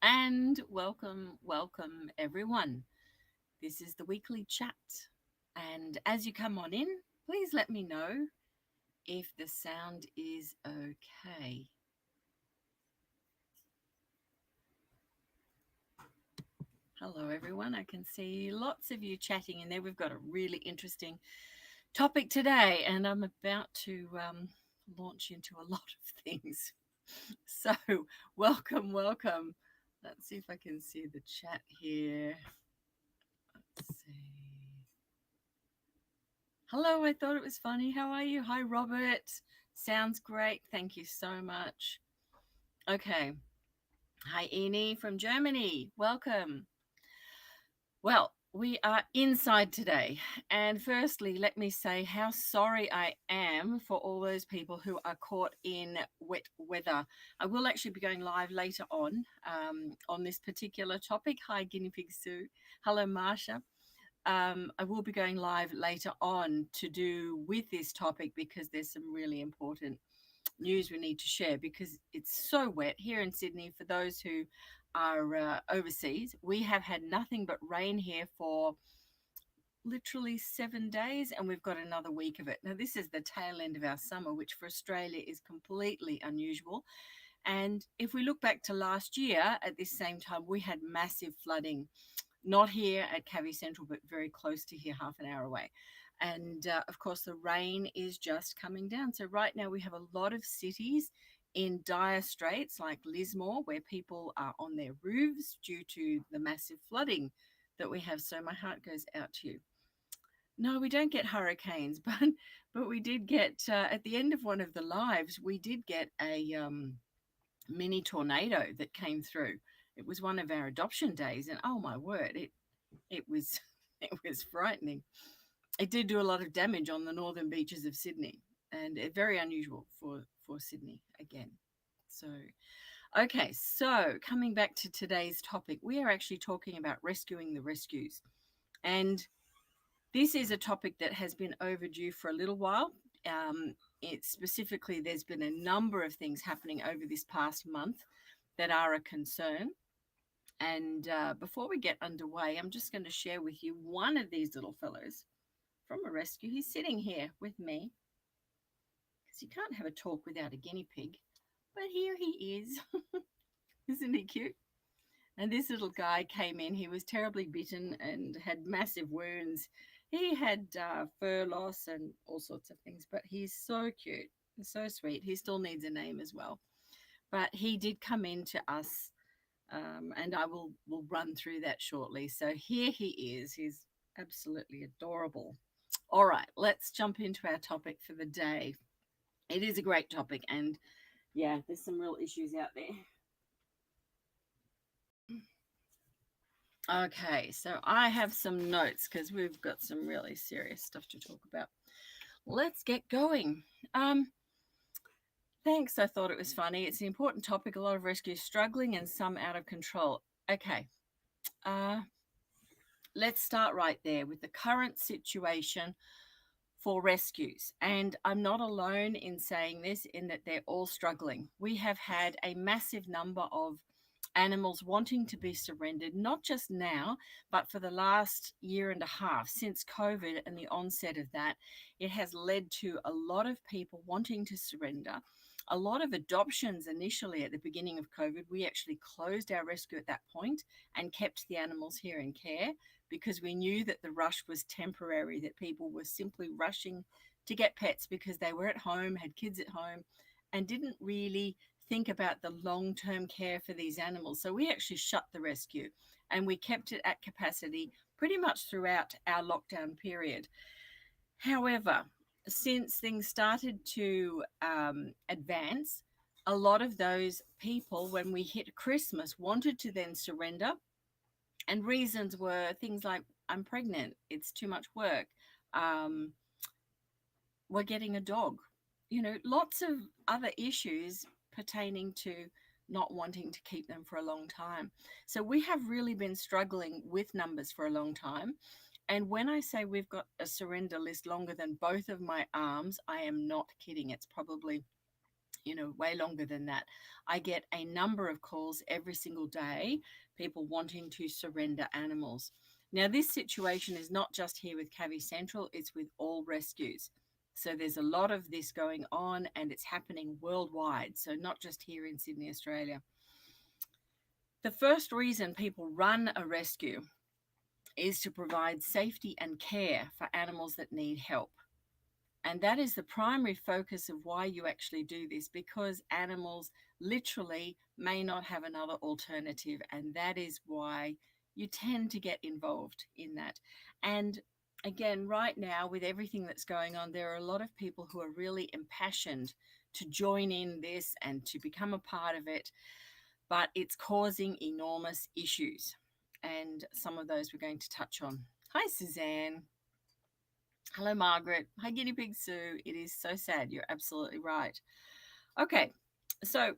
And welcome everyone. This is the weekly chat. And as you come on in, please let me know if the sound is okay. Hello, everyone. I can see lots of you chatting in there. We've got a really interesting topic today, and I'm about to launch into a lot of things. So, welcome. Let's see if I can see the chat here. Let's see. Hello, I thought it was funny. How are you? Hi, Robert. Sounds great. Thank you so much. Okay. Hi, Eni from Germany. Welcome. Well, we are inside today. And firstly, let me say how sorry I am for all those people who are caught in wet weather. I will actually be going live later on this particular topic. Hi, Guinea Pig Sue. Hello, Marsha. I will be going live later on to do with this topic because there's some really important news we need to share because it's so wet here in Sydney. For those who are overseas, we have had nothing but rain here for literally 7 days, and we've got another week of it. Now, this is the tail end of our summer, which for Australia is completely unusual. And if we look back to last year at this same time, we had massive flooding, not here at Cavi Central, but very close to here, half an hour away. And of course, the rain is just coming down. So, right now, we have a lot of cities in dire straits, like Lismore, where people are on their roofs due to the massive flooding that we have. So, my heart goes out to you. No, we don't get hurricanes, but we did get at the end of one of the lives, we did get a mini tornado that came through. It was one of our adoption days, and oh my word, it was it was frightening. It did do a lot of damage on the northern beaches of Sydney, and very unusual for Sydney again. So, okay, so coming back to today's topic, we are actually talking about rescuing the rescues, and this is a topic that has been overdue for a little while. It specifically, there's been a number of things happening over this past month that are a concern. And before we get underway, I'm just going to share with you one of these little fellows from a rescue. He's sitting here with me because you can't have a talk without a guinea pig. But here he is. Isn't he cute? And this little guy came in. He was terribly bitten and had massive wounds. He had fur loss and all sorts of things, but he's so cute and so sweet. He still needs a name as well. But he did come in to us, and I will run through that shortly. So here he is. He's absolutely adorable. All right, let's jump into our topic for the day. It is a great topic, and yeah, there's some real issues out there. Okay, so I have some notes because we've got some really serious stuff to talk about. Let's get going. Um, Thanks. I thought it was funny. It's an important topic. A lot of rescues struggling and some out of control. Okay, uh, let's start right there with the current situation for rescues. And I'm not alone in saying this, in that they're all struggling. We have had a massive number of animals wanting to be surrendered, not just now, but for the last year and a half since COVID and the onset of that. It has led to a lot of people wanting to surrender. A lot of adoptions initially at the beginning of COVID. We actually closed our rescue at that point and kept the animals here in care because we knew that the rush was temporary, that people were simply rushing to get pets because they were at home, had kids at home, and didn't really think about the long-term care for these animals. So we actually shut the rescue and we kept it at capacity pretty much throughout our lockdown period. However, since things started to advance, a lot of those people, when we hit Christmas, wanted to then surrender. And reasons were things like, I'm pregnant, it's too much work, um, we're getting a dog, lots of other issues pertaining to not wanting to keep them for a long time. So we have really been struggling with numbers for a long time. And when I say we've got a surrender list longer than both of my arms, I am not kidding. It's probably way longer than that. I get a number of calls every single day, people wanting to surrender animals. Now, this situation is not just here with Cavi Central, it's with all rescues. So there's a lot of this going on and it's happening worldwide. So not just here in Sydney, Australia. The first reason people run a rescue is to provide safety and care for animals that need help. And that is the primary focus of why you actually do this, because animals literally may not have another alternative. And that is why you tend to get involved in that. And again, right now, with everything that's going on, there are a lot of people who are really impassioned to join in this and to become a part of it, but it's causing enormous issues. And some of those we're going to touch on. Hi, Suzanne. Hello, Margaret. Hi, Guinea Pig Sue. It is so sad. You're absolutely right. Okay, so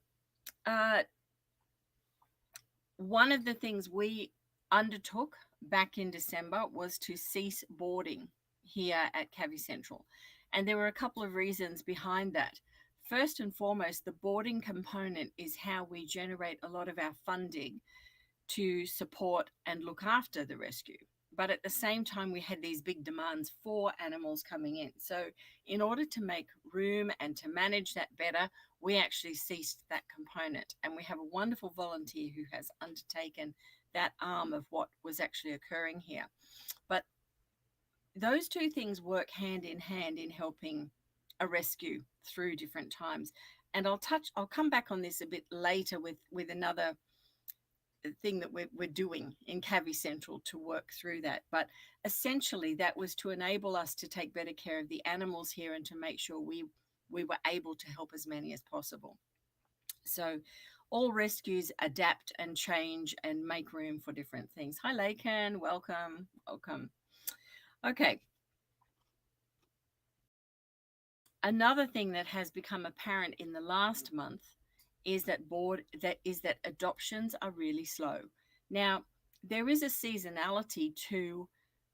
one of the things we undertook back in December was to cease boarding here at Cavi Central. And there were a couple of reasons behind that. First and foremost, the boarding component is how we generate a lot of our funding to support and look after the rescue. But at the same time, we had these big demands for animals coming in. So in order to make room and to manage that better, we actually ceased that component. And we have a wonderful volunteer who has undertaken that arm of what was actually occurring here. But those two things work hand in helping a rescue through different times. And I'll come back on this a bit later with another thing that we're doing in Cavi Central to work through that. But essentially, that was to enable us to take better care of the animals here and to make sure we were able to help as many as possible. So all rescues adapt and change and make room for different things. Hi, Laken. Welcome. Welcome. Okay. Another thing that has become apparent in the last month is that adoptions are really slow. Now, there is a seasonality to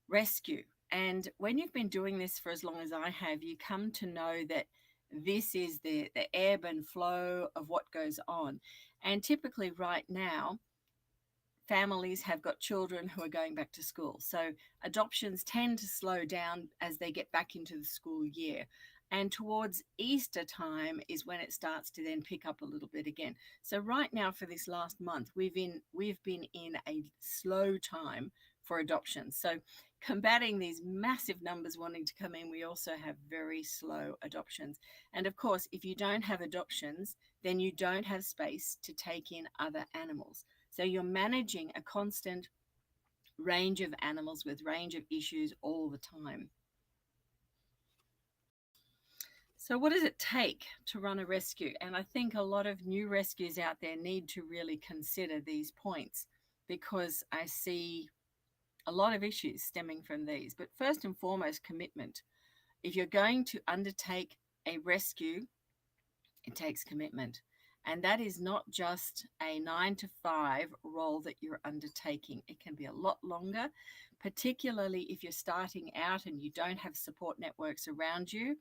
rescue. And when you've been doing this for as long as I have, you come to know that this is the ebb and flow of what goes on. And typically right now, families have got children who are going back to school. So adoptions tend to slow down as they get back into the school year. And towards Easter time is when it starts to then pick up a little bit again. So right now for this last month, we've been in a slow time for adoptions. So combating these massive numbers wanting to come in, we also have very slow adoptions. And of course, if you don't have adoptions, then you don't have space to take in other animals. So you're managing a constant range of animals with range of issues all the time. So what does it take to run a rescue? And I think a lot of new rescues out there need to really consider these points, because I see a lot of issues stemming from these. But first and foremost, commitment. If you're going to undertake a rescue, it takes commitment. And that is not just a 9 to 5 role that you're undertaking. It can be a lot longer, particularly if you're starting out and you don't have support networks around you.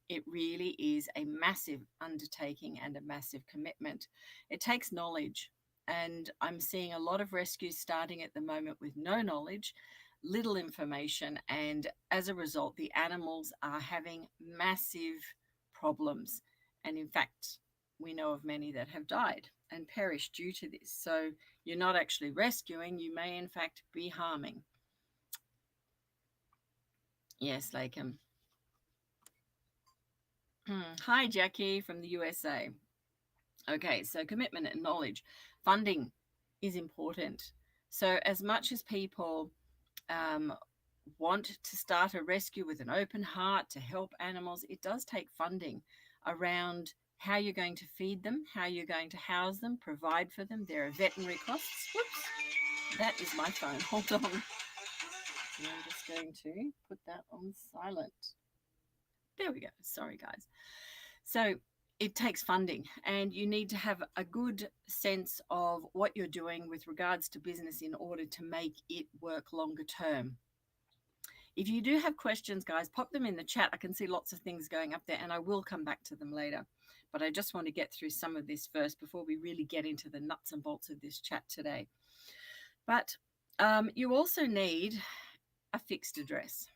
It really is a massive undertaking and a massive commitment. It takes knowledge. And I'm seeing a lot of rescues starting at the moment with no knowledge, little information. And as a result, the animals are having massive problems. And in fact, we know of many that have died and perished due to this. So you're not actually rescuing, you may in fact be harming. Yes, Lakem. Hi, Jackie from the USA. Okay, so commitment and knowledge. Funding is important. So as much as people want to start a rescue with an open heart to help animals, it does take funding around how you're going to feed them, how you're going to house them, provide for them. There are veterinary costs. Whoops, that is my phone. Hold on. I'm just going to put that on silent. There we go. Sorry, guys. So it takes funding, and you need to have a good sense of what you're doing with regards to business in order to make it work longer term. If you do have questions, guys, pop them in the chat. I can see lots of things going up there, and I will come back to them later. But I just want to get through some of this first before we really get into the nuts and bolts of this chat today. But you also need a fixed address.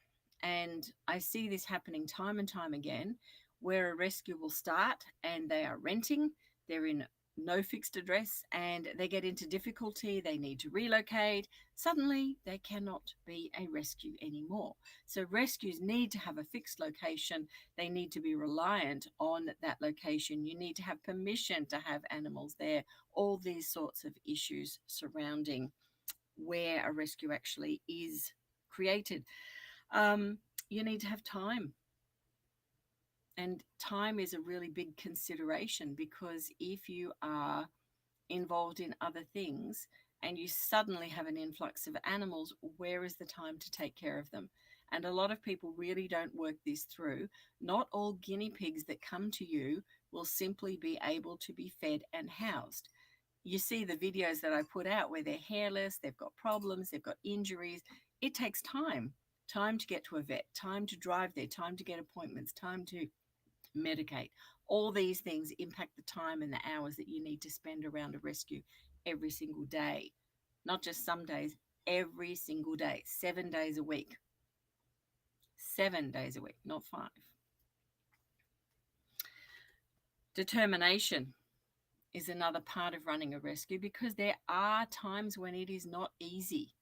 And I see this happening time and time again, where a rescue will start and they are renting, they're in no fixed address, and they get into difficulty, they need to relocate. Suddenly, they cannot be a rescue anymore. So, rescues need to have a fixed location, they need to be reliant on that location. You need to have permission to have animals there, all these sorts of issues surrounding where a rescue actually is created. You need to have time. And time is a really big consideration, because if you are involved in other things and you suddenly have an influx of animals, where is the time to take care of them? And a lot of people really don't work this through. Not all guinea pigs that come to you will simply be able to be fed and housed. You see the videos that I put out where they're hairless, they've got problems, they've got injuries. It takes time to get to a vet, time to drive there, time to get appointments, time to medicate. All these things impact the time and the hours that you need to spend around a rescue every single day. Not just some days, every single day, 7 days a week. 7 days a week, not 5. Determination is another part of running a rescue, because there are times when it is not easy.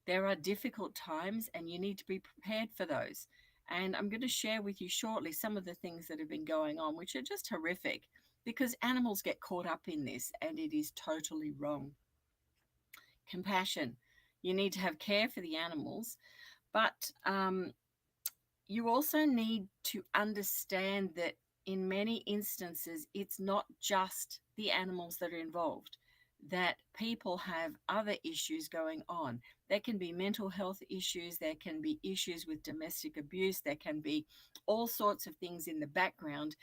There are difficult times and you need to be prepared for those. And I'm going to share with you shortly some of the things that have been going on, which are just horrific, because animals get caught up in this and it is totally wrong. Compassion. You need to have care for the animals, but you also need to understand that in many instances, it's not just the animals that are involved, that people have other issues going on. There can be mental health issues, there can be issues with domestic abuse, there can be all sorts of things in the background.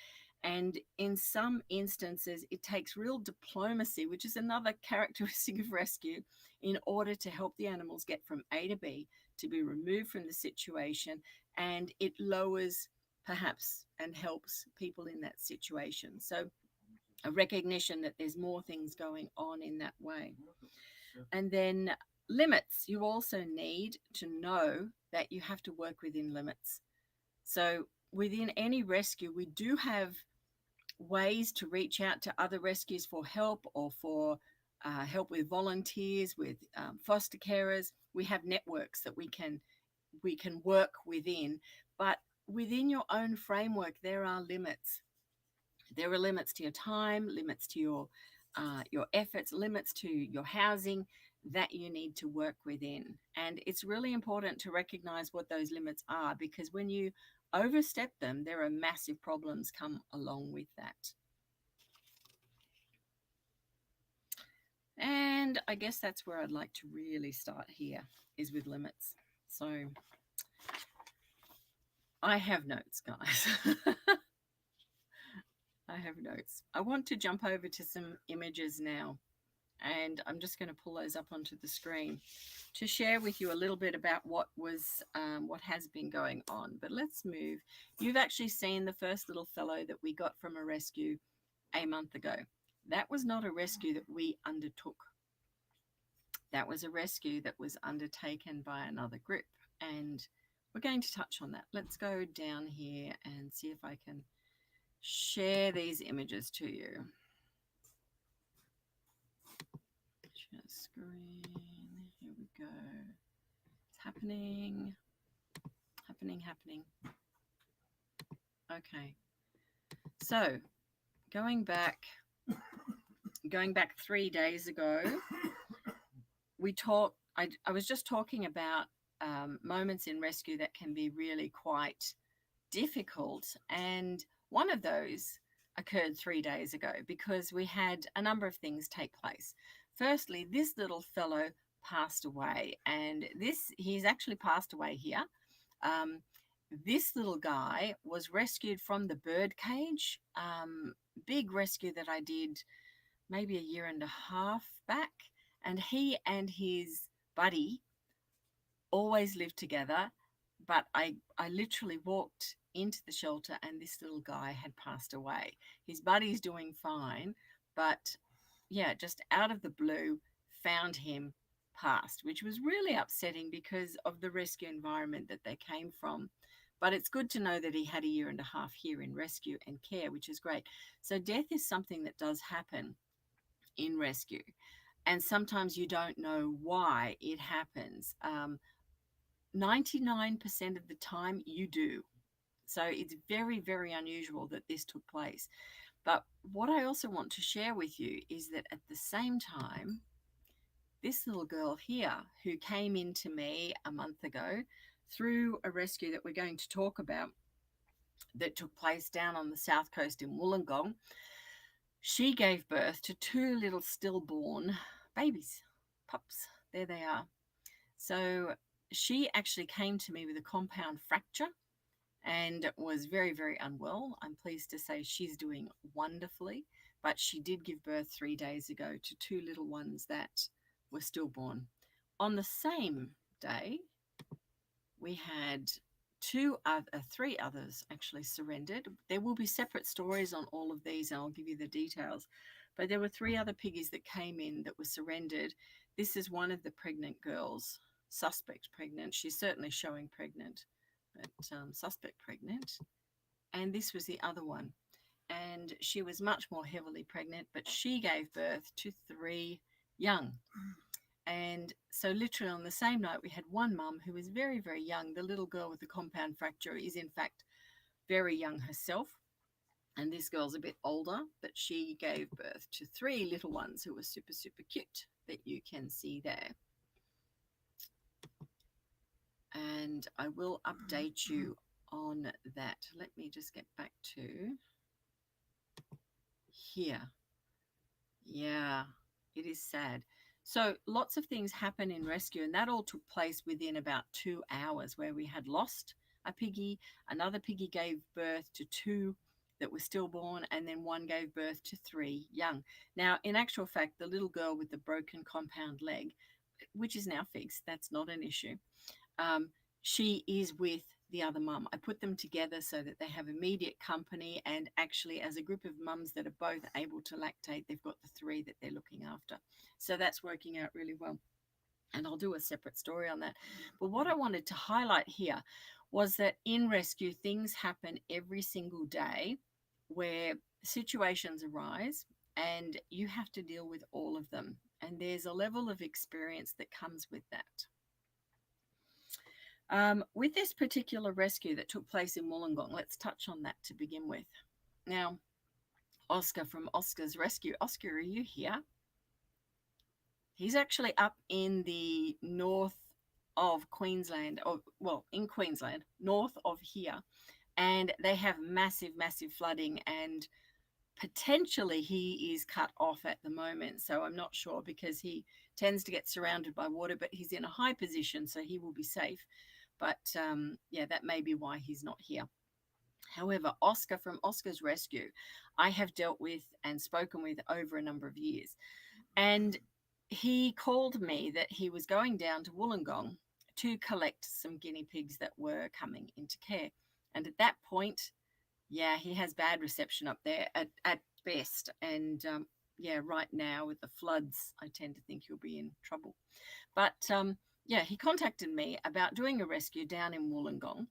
And in some instances, it takes real diplomacy, which is another characteristic of rescue, in order to help the animals get from A to B, to be removed from the situation, and it lowers perhaps and helps people in that situation. So a recognition that there's more things going on in that way. And then limits. You also need to know that you have to work within limits. So within any rescue, we do have ways to reach out to other rescues for help, or for help with volunteers, with foster carers. We have networks that we can work within, but within your own framework, there are limits. There are limits to your time, limits to your efforts, limits to your housing that you need to work within. And it's really important to recognize what those limits are, because when you overstep them, there are massive problems come along with that. And I guess that's where I'd like to really start here, is with limits. So I have notes, guys. I have notes. I want to jump over to some images now, and I'm just going to pull those up onto the screen to share with you a little bit about what has been going on. But let's move. You've actually seen the first little fellow that we got from a rescue a month ago. That was not a rescue that we undertook. That was a rescue that was undertaken by another group, and we're going to touch on that. Let's go down here and see if I can share these images to you. Share screen. Here we go. It's happening. Happening. Okay. So going back 3 days ago, I was just talking about moments in rescue that can be really quite difficult, and one of those occurred 3 days ago, because we had a number of things take place. Firstly, this little fellow passed away, and he's actually passed away here. This little guy was rescued from the bird cage, big rescue that I did maybe a year and a half back, and he and his buddy always lived together. but I literally walked into the shelter and this little guy had passed away. His buddy's doing fine, but yeah, just out of the blue, found him passed, which was really upsetting because of the rescue environment that they came from. But it's good to know that he had a year and a half here in rescue and care, which is great. So death is something that does happen in rescue. And sometimes you don't know why it happens. 99% of the time you do. So it's very, very unusual that this took place. But what I also want to share with you is that at the same time, this little girl here who came into me a month ago through a rescue that we're going to talk about that took place down on the south coast in Wollongong, she gave birth to two little stillborn babies, pups. There they are. So she actually came to me with a compound fracture and was very, very unwell. I'm pleased to say she's doing wonderfully, but she did give birth 3 days ago to two little ones that were stillborn. On the same day, we had three others actually surrendered. There will be separate stories on all of these, and I'll give you the details. But there were three other piggies that came in that were surrendered. This is one of the pregnant girls, suspect pregnant. She's certainly showing pregnant, but suspect pregnant. And this was the other one. And she was much more heavily pregnant, but she gave birth to three young. And so literally on the same night, we had one mum who was very, very young. The little girl with the compound fracture is in fact very young herself. And this girl's a bit older, but she gave birth to three little ones who were super, super cute that you can see there. And I will update you on that. Let me just get back to here. Yeah, it is sad. So lots of things happen in rescue, and that all took place within about 2 hours, where we had lost a piggy, another piggy gave birth to two that were stillborn, and then one gave birth to three young. Now, in actual fact, the little girl with the broken compound leg, which is now fixed, that's not an issue. She is with the other mum. I put them together so that they have immediate company, and actually as a group of mums that are both able to lactate, they've got the three that they're looking after. So that's working out really well. And I'll do a separate story on that. But what I wanted to highlight here was that in rescue, things happen every single day where situations arise and you have to deal with all of them. And there's a level of experience that comes with that. With this particular rescue that took place in Wollongong, let's touch on that to begin with. Now, Oscar from Oscar's Rescue. Oscar, are you here? He's actually up in the north of Queensland, or well, in Queensland, north of here, and they have massive, massive flooding, and potentially he is cut off at the moment. So I'm not sure because he tends to get surrounded by water, but he's in a high position, so he will be safe. But yeah, that may be why he's not here. However, Oscar from Oscar's Rescue, I have dealt with and spoken with over a number of years. And he called me that he was going down to Wollongong to collect some guinea pigs that were coming into care. And at that point, yeah, he has bad reception up there at best. And yeah, right now with the floods, I tend to think he'll be in trouble. But yeah, he contacted me about doing a rescue down in Wollongong,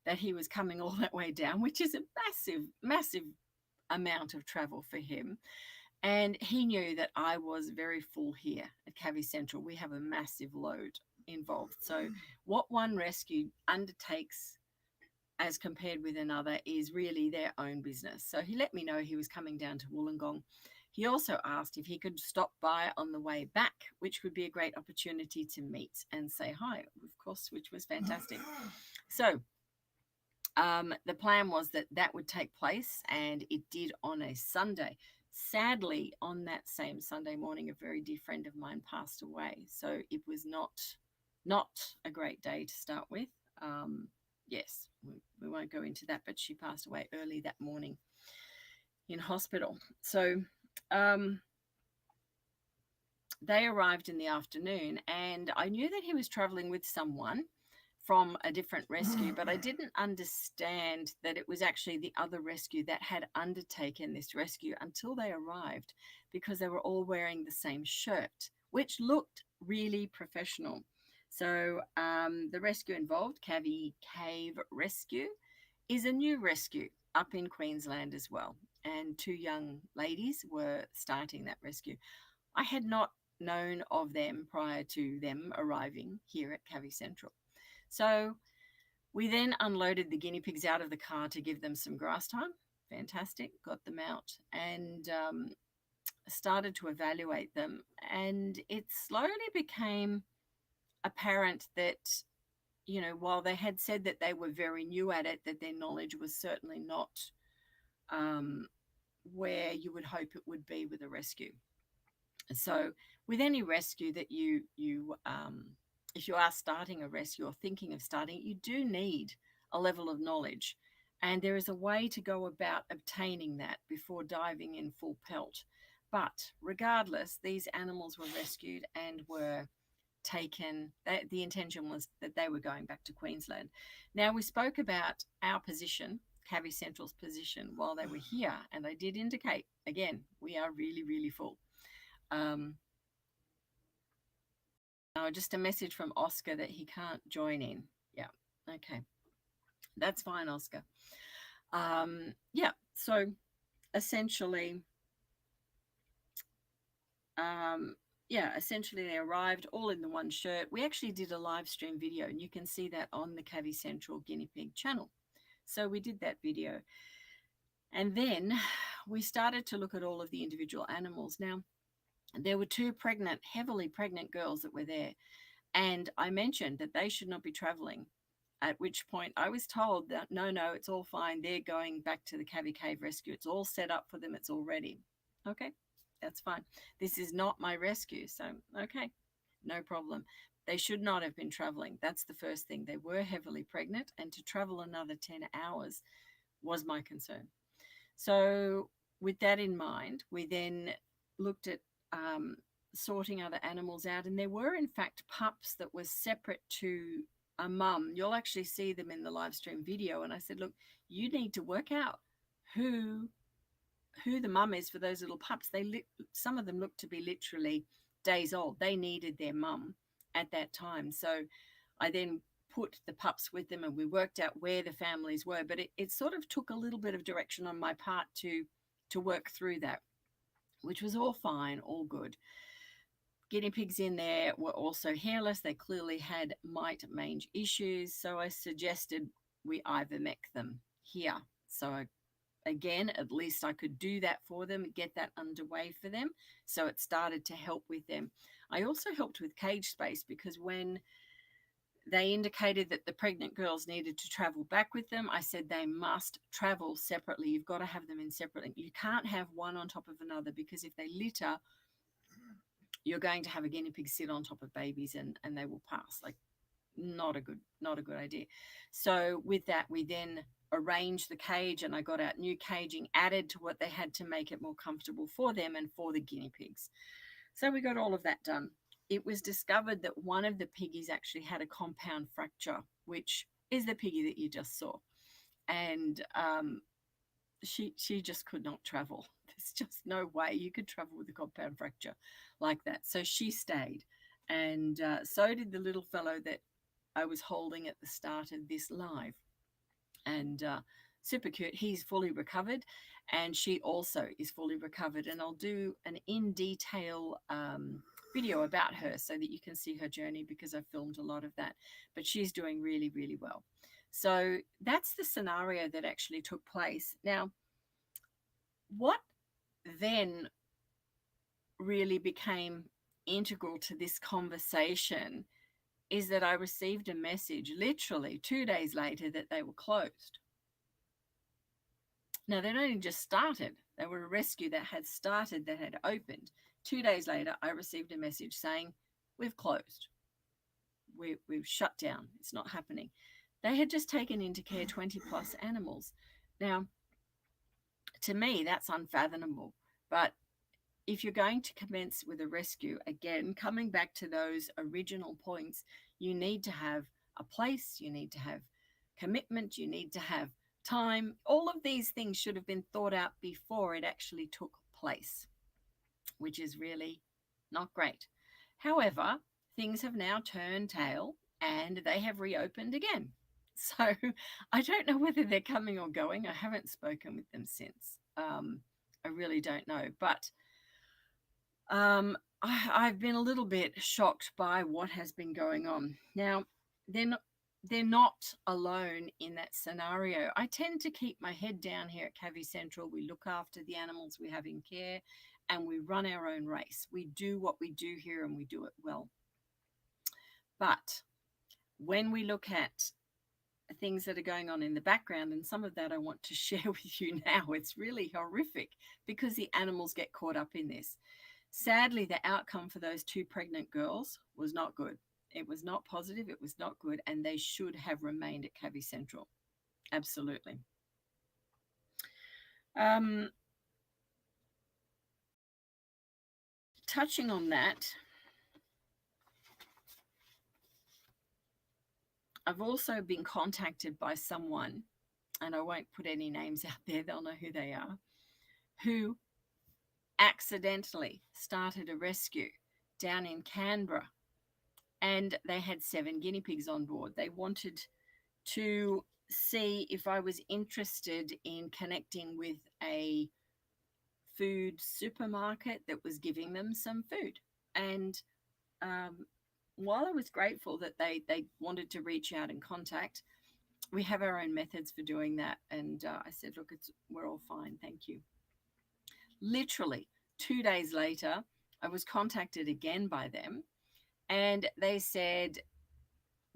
that he was coming all that way down, which is a massive, massive amount of travel for him. And he knew that I was very full here at Cavi Central. We have a massive load involved. So what one rescue undertakes as compared with another is really their own business. So he let me know he was coming down to Wollongong. He also asked if he could stop by on the way back, which would be a great opportunity to meet and say hi, of course, which was fantastic. So the plan was that that would take place, and it did on a Sunday. Sadly, on that same Sunday morning, a very dear friend of mine passed away. So it was not a great day to start with. Yes, we won't go into that, but she passed away early that morning in hospital. So they arrived in the afternoon, and I knew that he was traveling with someone from a different rescue, but I didn't understand that it was actually the other rescue that had undertaken this rescue until they arrived, because they were all wearing the same shirt, which looked really professional. So the rescue involved, Cavey Cave Rescue, is a new rescue up in Queensland as well. And two young ladies were starting that rescue. I had not known of them prior to them arriving here at Cavey Central. So we then unloaded the guinea pigs out of the car to give them some grass time. Fantastic. Got them out and started to evaluate them. And it slowly became apparent that, you know, while they had said that they were very new at it, that their knowledge was certainly not where you would hope it would be with a rescue. So with any rescue that if you are starting a rescue or thinking of starting, you do need a level of knowledge. And there is a way to go about obtaining that before diving in full pelt. But regardless, these animals were rescued and were taken. The intention was that they were going back to Queensland. Now, we spoke about our position, Cavey Central's position, while they were here. And I did indicate, again, we are really, really full. Just a message from Oscar that he can't join in. Yeah, okay. That's fine, Oscar. Yeah, so essentially, essentially they arrived all in the one shirt. We actually did a live stream video, and you can see that on the Cavey Central Guinea Pig channel. So we did that video. And then we started to look at all of the individual animals. Now, there were two heavily pregnant girls that were there. And I mentioned that they should not be traveling, at which point I was told that, no, it's all fine. They're going back to the Cavey Cave Rescue. It's all set up for them. It's all ready. Okay, that's fine. This is not my rescue. So, okay, no problem. They should not have been traveling. That's the first thing. They were heavily pregnant, and to travel another 10 hours was my concern. So with that in mind, we then looked at sorting other animals out, and there were in fact pups that were separate to a mum. You'll actually see them in the live stream video. And I said, look, you need to work out who the mum is for those little pups. Some of them look to be literally days old. They needed their mum at that time. So I then put the pups with them, and we worked out where the families were. But it sort of took a little bit of direction on my part to work through that, which was all fine, all good. Guinea pigs in there were also hairless. They clearly had mite mange issues. So I suggested we ivermec them here. So again, at least I could do that for them, get that underway for them. So it started to help with them. I also helped with cage space, because when they indicated that the pregnant girls needed to travel back with them, I said they must travel separately. You've got to have them in separately. You can't have one on top of another, because if they litter, you're going to have a guinea pig sit on top of babies and they will pass. Like, not a good idea. So with that, we then arranged the cage, and I got out new caging added to what they had to make it more comfortable for them and for the guinea pigs. So we got all of that done. It was discovered that one of the piggies actually had a compound fracture, which is the piggy that you just saw. And she just could not travel. There's just no way you could travel with a compound fracture like that. So she stayed. And so did the little fellow that I was holding at the start of this live. And super cute. He's fully recovered, and she also is fully recovered. And I'll do an in detail video about her so that you can see her journey, because I filmed a lot of that. But she's doing really, really well. So that's the scenario that actually took place. Now, what then really became integral to this conversation is that I received a message literally 2 days later that they were closed. Now, they'd only just started. They were a rescue that had started, that had opened. 2 days later, I received a message saying, we've closed. We've shut down. It's not happening. They had just taken into care 20 plus animals. Now, to me, that's unfathomable. But if you're going to commence with a rescue, again, coming back to those original points, you need to have a place, you need to have commitment, you need to have time. All of these things should have been thought out before it actually took place, which is really not great. However, things have now turned tail and they have reopened again. So I don't know whether they're coming or going. I haven't spoken with them since. I really don't know. But I've been a little bit shocked by what has been going on. Now, they're not alone in that scenario. I tend to keep my head down here at Cavi Central. We look after the animals we have in care and we run our own race. We do what we do here and we do it well. But when we look at things that are going on in the background, and some of that I want to share with you now, it's really horrific because the animals get caught up in this. Sadly, the outcome for those 2 pregnant girls was not good. It was not positive, it was not good, and they should have remained at Cavi Central. Absolutely. Touching on that, I've also been contacted by someone, and I won't put any names out there, they'll know who they are, who accidentally started a rescue down in Canberra, and they had 7 guinea pigs on board. They wanted to see if I was interested in connecting with a food supermarket that was giving them some food. And while I was grateful that they wanted to reach out and contact, we have our own methods for doing that. And I said, look, we're all fine, thank you. Literally 2 days later, I was contacted again by them, and they said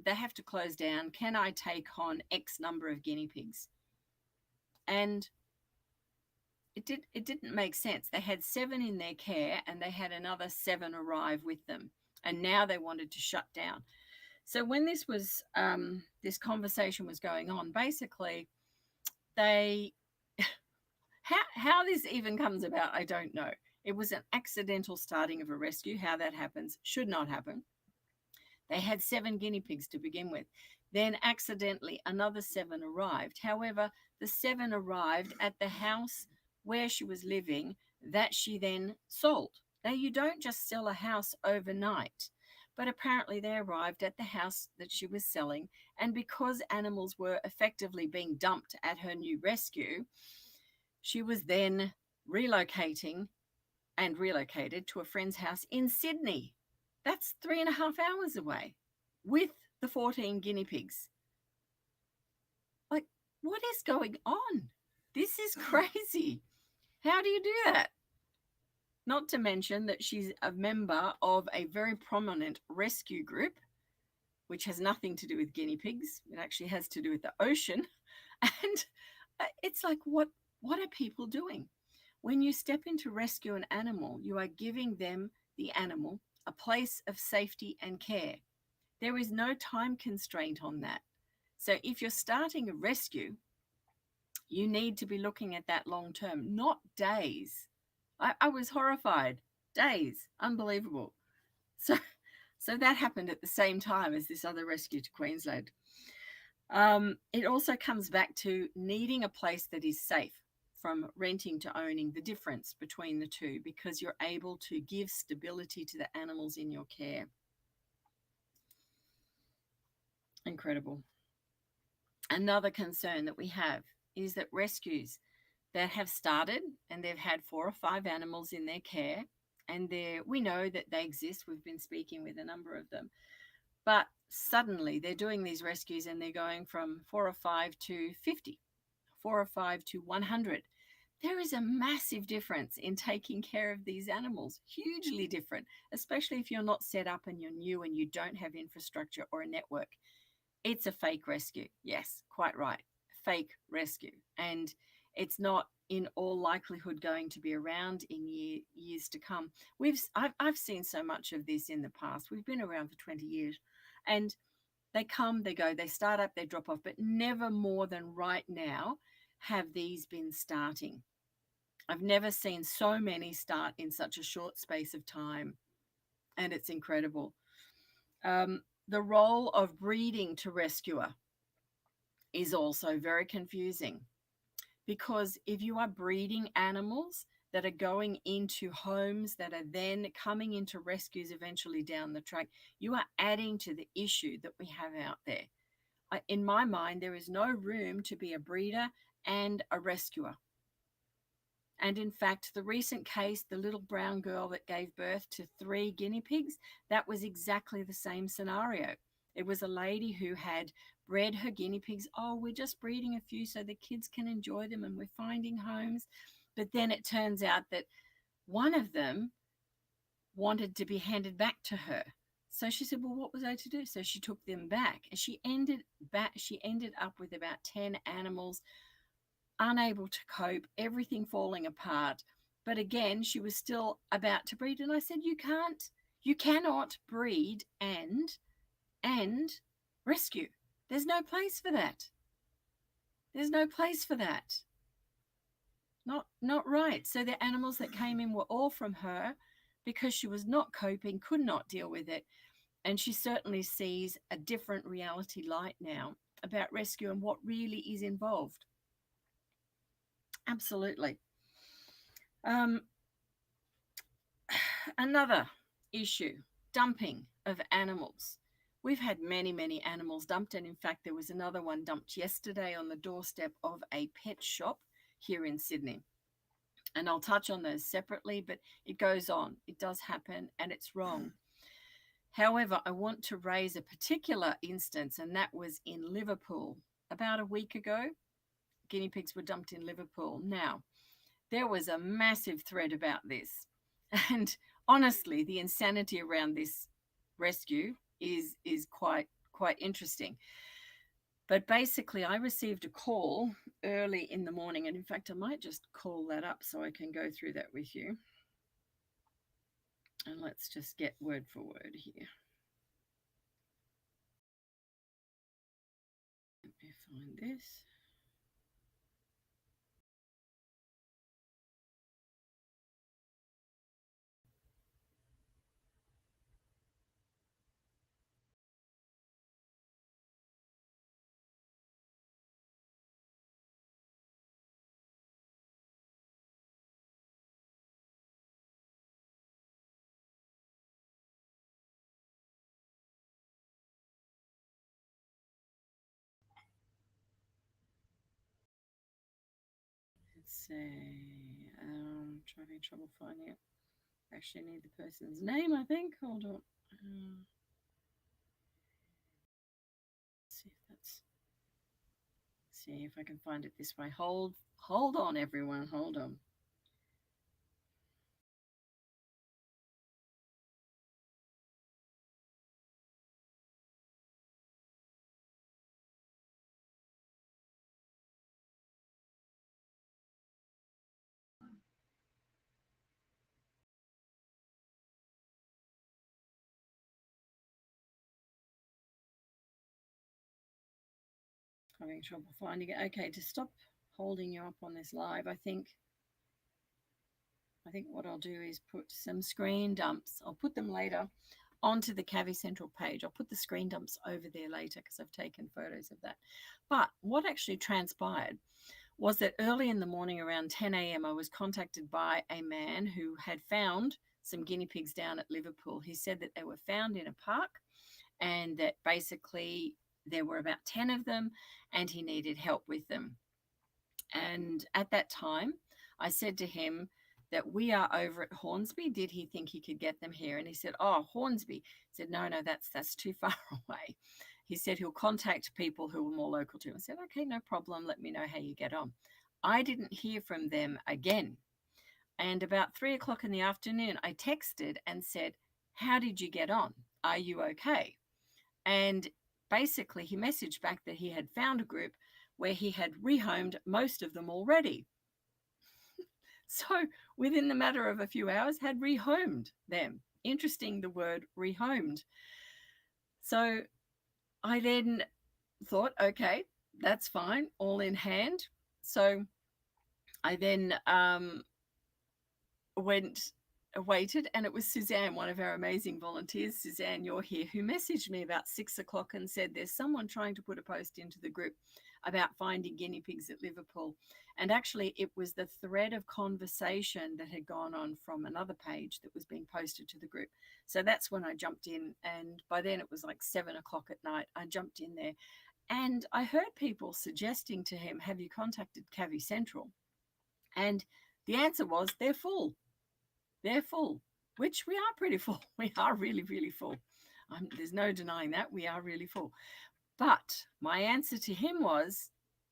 they have to close down. Can I take on X number of guinea pigs? And it didn't make sense. They had 7 in their care and they had another 7 arrive with them, and now they wanted to shut down. So when this conversation was going on, basically they how this even comes about, I don't know. It was an accidental starting of a rescue. How that happens should not happen. They had 7 guinea pigs to begin with. Then accidentally another 7 arrived. However, the 7 arrived at the house where she was living that she then sold. Now, you don't just sell a house overnight, but apparently they arrived at the house that she was selling, and because animals were effectively being dumped at her new rescue, she was then relocated to a friend's house in Sydney. That's 3.5 hours away with the 14 guinea pigs. Like, what is going on? This is crazy. How do you do that? Not to mention that she's a member of a very prominent rescue group, which has nothing to do with guinea pigs. It actually has to do with the ocean. And it's like, what are people doing? When you step in to rescue an animal, you are giving them, the animal, a place of safety and care. There is no time constraint on that. So if you're starting a rescue, you need to be looking at that long term, not days. I was horrified. Days. Unbelievable. So that happened at the same time as this other rescue to Queensland. It also comes back to needing a place that is safe, from renting to owning, the difference between the two, because you're able to give stability to the animals in your care. Incredible. Another concern that we have is that rescues that have started and they've had 4 or 5 animals in their care, and we know that they exist. We've been speaking with a number of them, but suddenly they're doing these rescues and they're going from 4 or 5 to 50, 4 or 5 to 100. There is a massive difference in taking care of these animals, hugely different, especially if you're not set up and you're new and you don't have infrastructure or a network. It's a fake rescue. Yes, quite right. Fake rescue. And it's not in all likelihood going to be around in years to come. I've seen so much of this in the past. We've been around for 20 years, and they come, they go, they start up, they drop off, but never more than right now have these been starting. I've never seen so many start in such a short space of time, and it's incredible. The role of breeding to rescuer is also very confusing, because if you are breeding animals that are going into homes that are then coming into rescues eventually down the track, you are adding to the issue that we have out there. In my mind, there is no room to be a breeder and a rescuer. And in fact, the recent case, the little brown girl that gave birth to 3 guinea pigs, that was exactly the same scenario. It was a lady who had bred her guinea pigs. Oh, we're just breeding a few so the kids can enjoy them and we're finding homes. But then it turns out that one of them wanted to be handed back to her. So she said, well, what was I to do? So she took them back, and she ended up with about 10 animals, unable to cope, everything falling apart. But again, she was still about to breed. And I said, you cannot breed and rescue. There's no place for that. There's no place for that. Not right. So the animals that came in were all from her, because she was not coping, could not deal with it. And she certainly sees a different reality light now about rescue and what really is involved. Absolutely. Another issue, dumping of animals. We've had many, many animals dumped, and in fact, there was another one dumped yesterday on the doorstep of a pet shop here in Sydney. And I'll touch on those separately, but it goes on. It does happen, and it's wrong. However, I want to raise a particular instance, and that was in Liverpool. About a week ago, guinea pigs were dumped in Liverpool. Now, there was a massive thread about this. And honestly, the insanity around this rescue is quite interesting. But basically, I received a call early in the morning, and in fact, I might just call that up so I can go through that with you. And let's just get word for word here. Let me find this. Let's see. Having trouble finding it. Actually, I need the person's name, I think. Hold on. See if I can find it this way. Hold on, everyone. Hold on. Having trouble finding it. Okay, to stop holding you up on this live, I think what I'll do is put some screen dumps. I'll put them later onto the Cavi Central page. I'll put the screen dumps over there later because I've taken photos of that. But what actually transpired was that early in the morning around 10 a.m. I was contacted by a man who had found some guinea pigs down at Liverpool. He said that they were found in a park, and that basically there were about 10 of them and he needed help with them. And at that time, I said to him that we are over at Hornsby. Did he think he could get them here? And he said, oh, Hornsby. He said, no, that's too far away. He said he'll contact people who are more local to him. I said, okay, no problem. Let me know how you get on. I didn't hear from them again. And about 3 o'clock in the afternoon, I texted and said, how did you get on? Are you okay? And basically, he messaged back that he had found a group where he had rehomed most of them already. So within the matter of a few hours, had rehomed them. Interesting, the word rehomed. So I then thought, okay, that's fine, all in hand. So I then went waited, and it was Suzanne, one of our amazing volunteers. Suzanne, you're here, who messaged me about 6 o'clock and said there's someone trying to put a post into the group about finding guinea pigs at Liverpool. And actually, it was the thread of conversation that had gone on from another page that was being posted to the group. So that's when I jumped in. And by then it was like 7 o'clock at night. I jumped in there and I heard people suggesting to him, have you contacted Cavi Central? And the answer was, they're full. They're full, which we are pretty full. We are really, really full. There's no denying that. We are really full. But my answer to him was,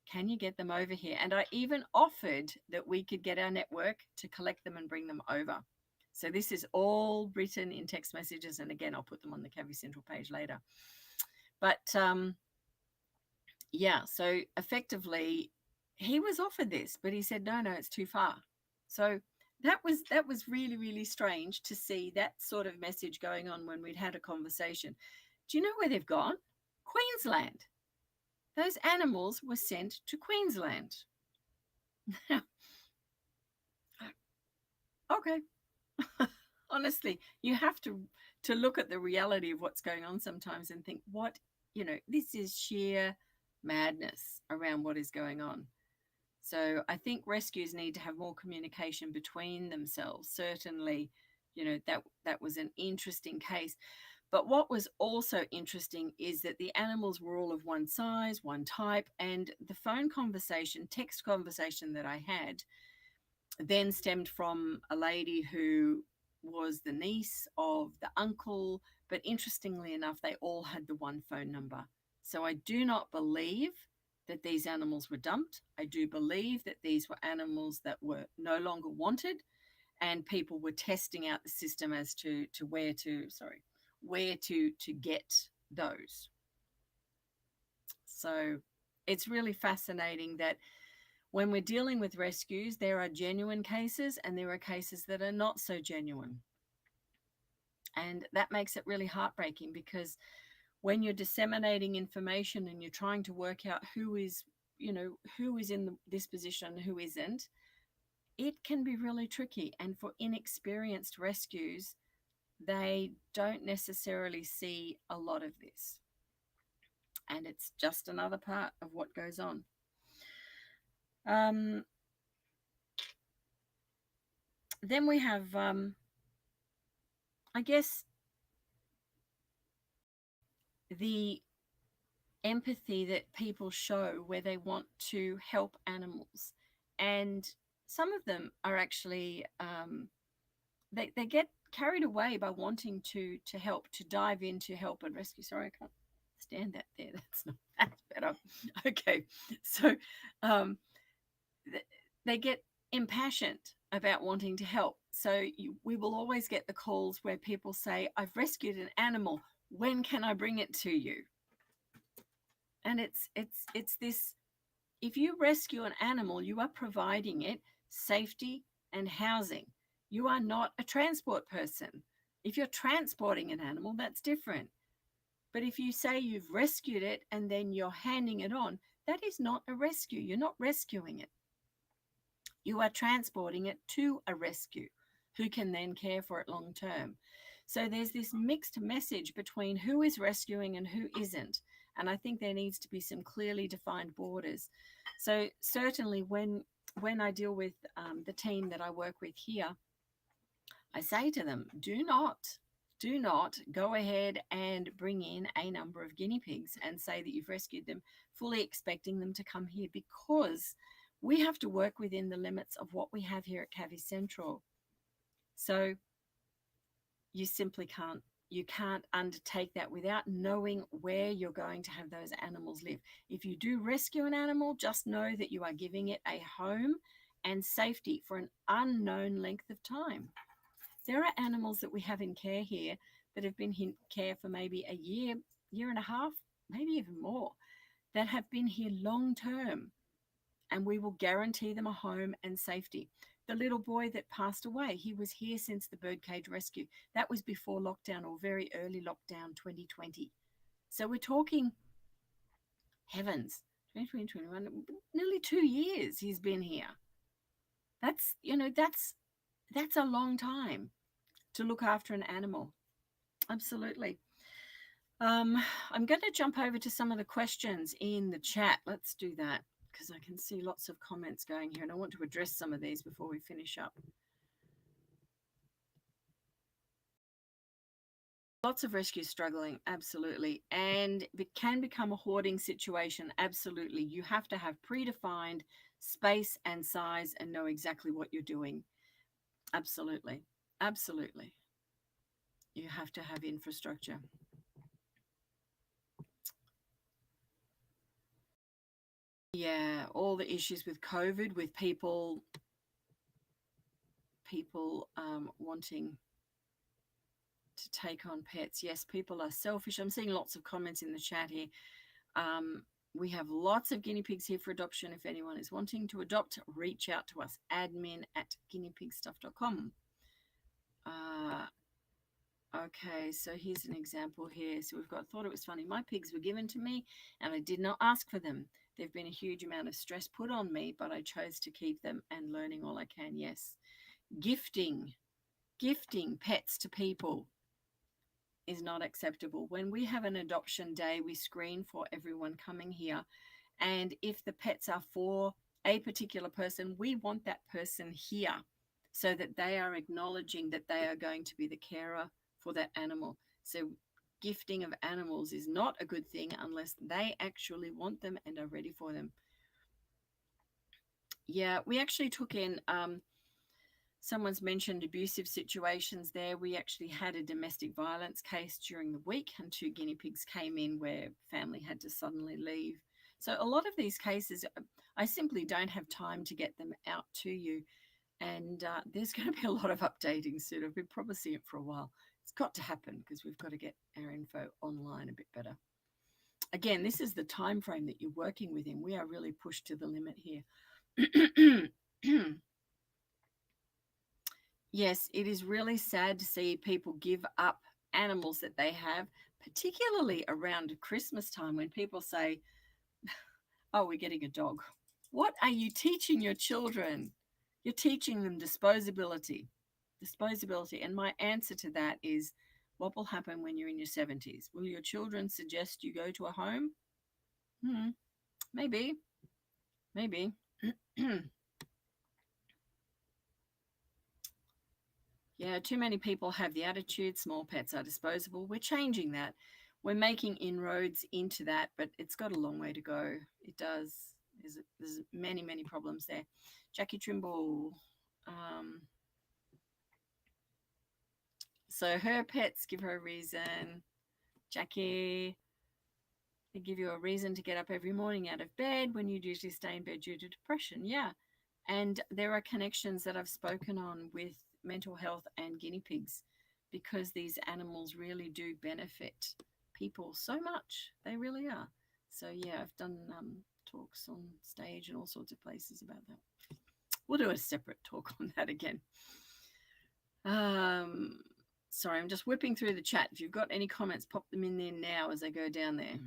can you get them over here? And I even offered that we could get our network to collect them and bring them over. So this is all written in text messages. And again, I'll put them on the Cavi Central page later. But yeah, so effectively, he was offered this, but he said, no, it's too far. So that was really, really strange to see that sort of message going on when we'd had a conversation. Do you know where they've gone? Queensland. Those animals were sent to Queensland. Okay. Honestly, you have to look at the reality of what's going on sometimes and think, this is sheer madness around what is going on. So I think rescues need to have more communication between themselves. Certainly, that was an interesting case. But what was also interesting is that the animals were all of one size, one type, and the text conversation that I had then stemmed from a lady who was the niece of the uncle. But interestingly enough, they all had the one phone number. So I do not believe that these animals were dumped. I do believe that these were animals that were no longer wanted, and people were testing out the system as to where to get those. So it's really fascinating that when we're dealing with rescues, there are genuine cases and there are cases that are not so genuine. And that makes it really heartbreaking, because when you're disseminating information and you're trying to work out who is in this position, who isn't, it can be really tricky. And for inexperienced rescues, they don't necessarily see a lot of this. And it's just another part of what goes on. Then we have, I guess, the empathy that people show where they want to help animals. And some of them are actually, they get carried away by wanting to help, to dive into help and rescue. Sorry, I can't stand that there. That's better. Okay. So they get impassioned about wanting to help. So we will always get the calls where people say, I've rescued an animal. When can I bring it to you? And it's this, if you rescue an animal, you are providing it safety and housing. You are not a transport person. If you're transporting an animal, that's different. But if you say you've rescued it and then you're handing it on, that is not a rescue. You're not rescuing it. You are transporting it to a rescue who can then care for it long term. So there's this mixed message between who is rescuing and who isn't. And I think there needs to be some clearly defined borders. So certainly when I deal with the team that I work with here, I say to them, do not go ahead and bring in a number of guinea pigs and say that you've rescued them, fully expecting them to come here, because we have to work within the limits of what we have here at Cavi Central. So you simply can't. You can't undertake that without knowing where you're going to have those animals live. If you do rescue an animal, just know that you are giving it a home and safety for an unknown length of time. There are animals that we have in care here that have been in care for maybe a year, year and a half, maybe even more, that have been here long term, and we will guarantee them a home and safety. The little boy that passed away, he was here since the birdcage rescue. That was before lockdown, or very early lockdown, 2020. So we're talking, heavens, 2020, 2021, nearly 2 years he's been here. That's a long time. to look after an animal. Absolutely. I'm going to jump over to some of the questions in the chat. Let's do that because I can see lots of comments going here and I want to address some of these before we finish up. Lots of rescues struggling, absolutely. And it can become a hoarding situation, absolutely. You have to have predefined space and size and know exactly what you're doing. Absolutely. Absolutely. You have to have infrastructure. Yeah, all the issues with COVID, with people wanting to take on pets. Yes, people are selfish. I'm seeing lots of comments in the chat here. We have lots of guinea pigs here for adoption. If anyone is wanting to adopt, reach out to us, admin@guineapigstuff.com. Okay, so here's an example here. So we've got, thought it was funny. My pigs were given to me and I did not ask for them. There've been a huge amount of stress put on me, but I chose to keep them and learning all I can. Yes. Gifting pets to people is not acceptable. When we have an adoption day, we screen for everyone coming here. And if the pets are for a particular person, we want that person here so that they are acknowledging that they are going to be the carer for that animal. So gifting of animals is not a good thing unless they actually want them and are ready for them. Yeah, we actually took in someone's mentioned abusive situations there. We actually had a domestic violence case during the week and 2 guinea pigs came in where family had to suddenly leave. So a lot of these cases, I simply don't have time to get them out to you. And there's going to be a lot of updating soon. I've been promising it for a while. It's got to happen because we've got to get our info online a bit better. Again, this is the time frame that you're working within. We are really pushed to the limit here. Yes, it is really sad to see people give up animals that they have, particularly around Christmas time when people say, oh, we're getting a dog. What are you teaching your children? You're teaching them disposability. Disposability. And my answer to that is, what will happen when you're in your 70s? Will your children suggest you go to a home? Maybe. Maybe. Yeah, too many people have the attitude small pets are disposable. We're changing that. We're making inroads into that, but it's got a long way to go. It does. There's many, many problems there. Jackie Trimble. So her pets give her a reason. Jackie, they give you a reason to get up every morning out of bed when you'd usually stay in bed due to depression. Yeah. And there are connections that I've spoken on with mental health and guinea pigs because these animals really do benefit people so much. They really are. So, yeah, I've done talks on stage and all sorts of places about that. We'll do a separate talk on that again. Sorry, I'm just whipping through the chat. If you've got any comments, pop them in there now as I go down there.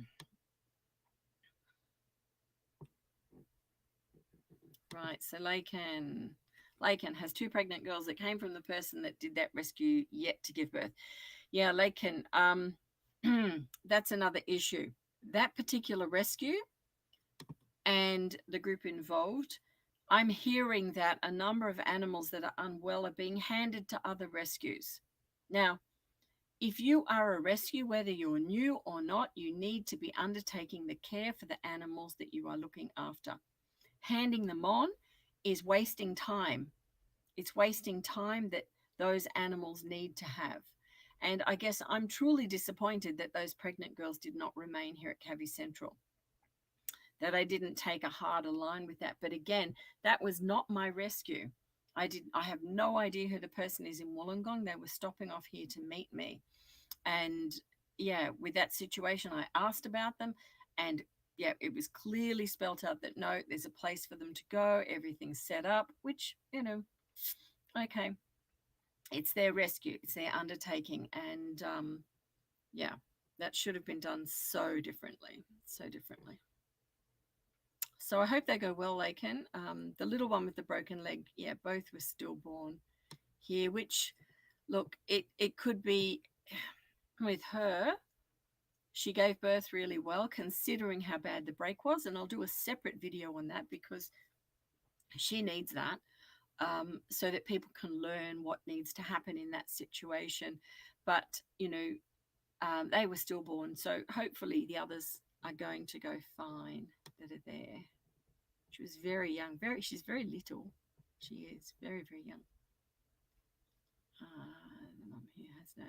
Right, so Laken has 2 pregnant girls that came from the person that did that rescue yet to give birth. Yeah, Laken, that's another issue. That particular rescue and the group involved, I'm hearing that a number of animals that are unwell are being handed to other rescues. Now, if you are a rescue, whether you're new or not, you need to be undertaking the care for the animals that you are looking after. Handing them on is wasting time. It's wasting time that those animals need to have. And I guess I'm truly disappointed that those pregnant girls did not remain here at Cavi Central, that I didn't take a harder line with that. But again, that was not my rescue. I have no idea who the person is in Wollongong. They were stopping off here to meet me. And yeah, with that situation, I asked about them and yeah, it was clearly spelt out that no, there's a place for them to go. Everything's set up, which, okay, it's their rescue, it's their undertaking. And yeah, that should have been done so differently. So I hope they go well, Laken. The little one with the broken leg, yeah, both were stillborn here, which look, it could be with her. She gave birth really well, considering how bad the break was. And I'll do a separate video on that because she needs that, so that people can learn what needs to happen in that situation. But, they were stillborn. So hopefully the others are going to go fine that are there. She was very young. She's very little. She is very, very young. The mum here has no.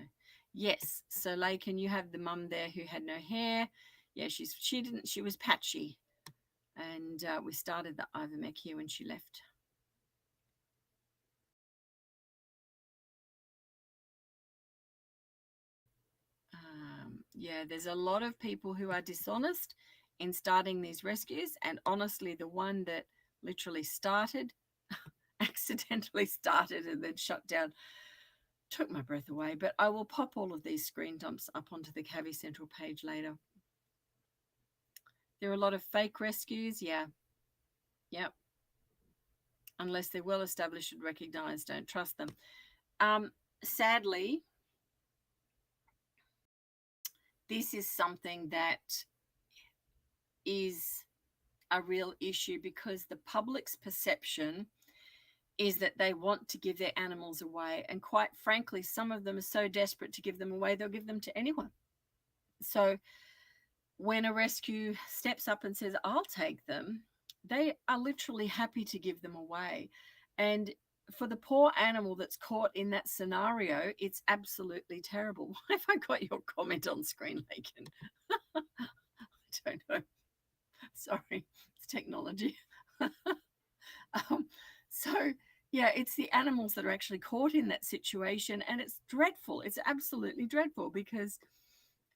Yes. So, Lakin, you have the mum there who had no hair. Yeah, she was patchy. And we started the ivermectin here when she left. Yeah, there's a lot of people who are dishonest in starting these rescues. And honestly, the one that literally started, accidentally started and then shut down, took my breath away. But I will pop all of these screen dumps up onto the Cavi Central page later. There are a lot of fake rescues. Yeah. Yep. Unless they're well established and recognized, don't trust them. Sadly, this is something that is a real issue because the public's perception is that they want to give their animals away. And quite frankly, some of them are so desperate to give them away, they'll give them to anyone. So when a rescue steps up and says, I'll take them, they are literally happy to give them away. And for the poor animal that's caught in that scenario, it's absolutely terrible. Why have I got your comment on screen, Lakin? I don't know. Sorry, it's technology. So, yeah, it's the animals that are actually caught in that situation. And it's dreadful. It's absolutely dreadful because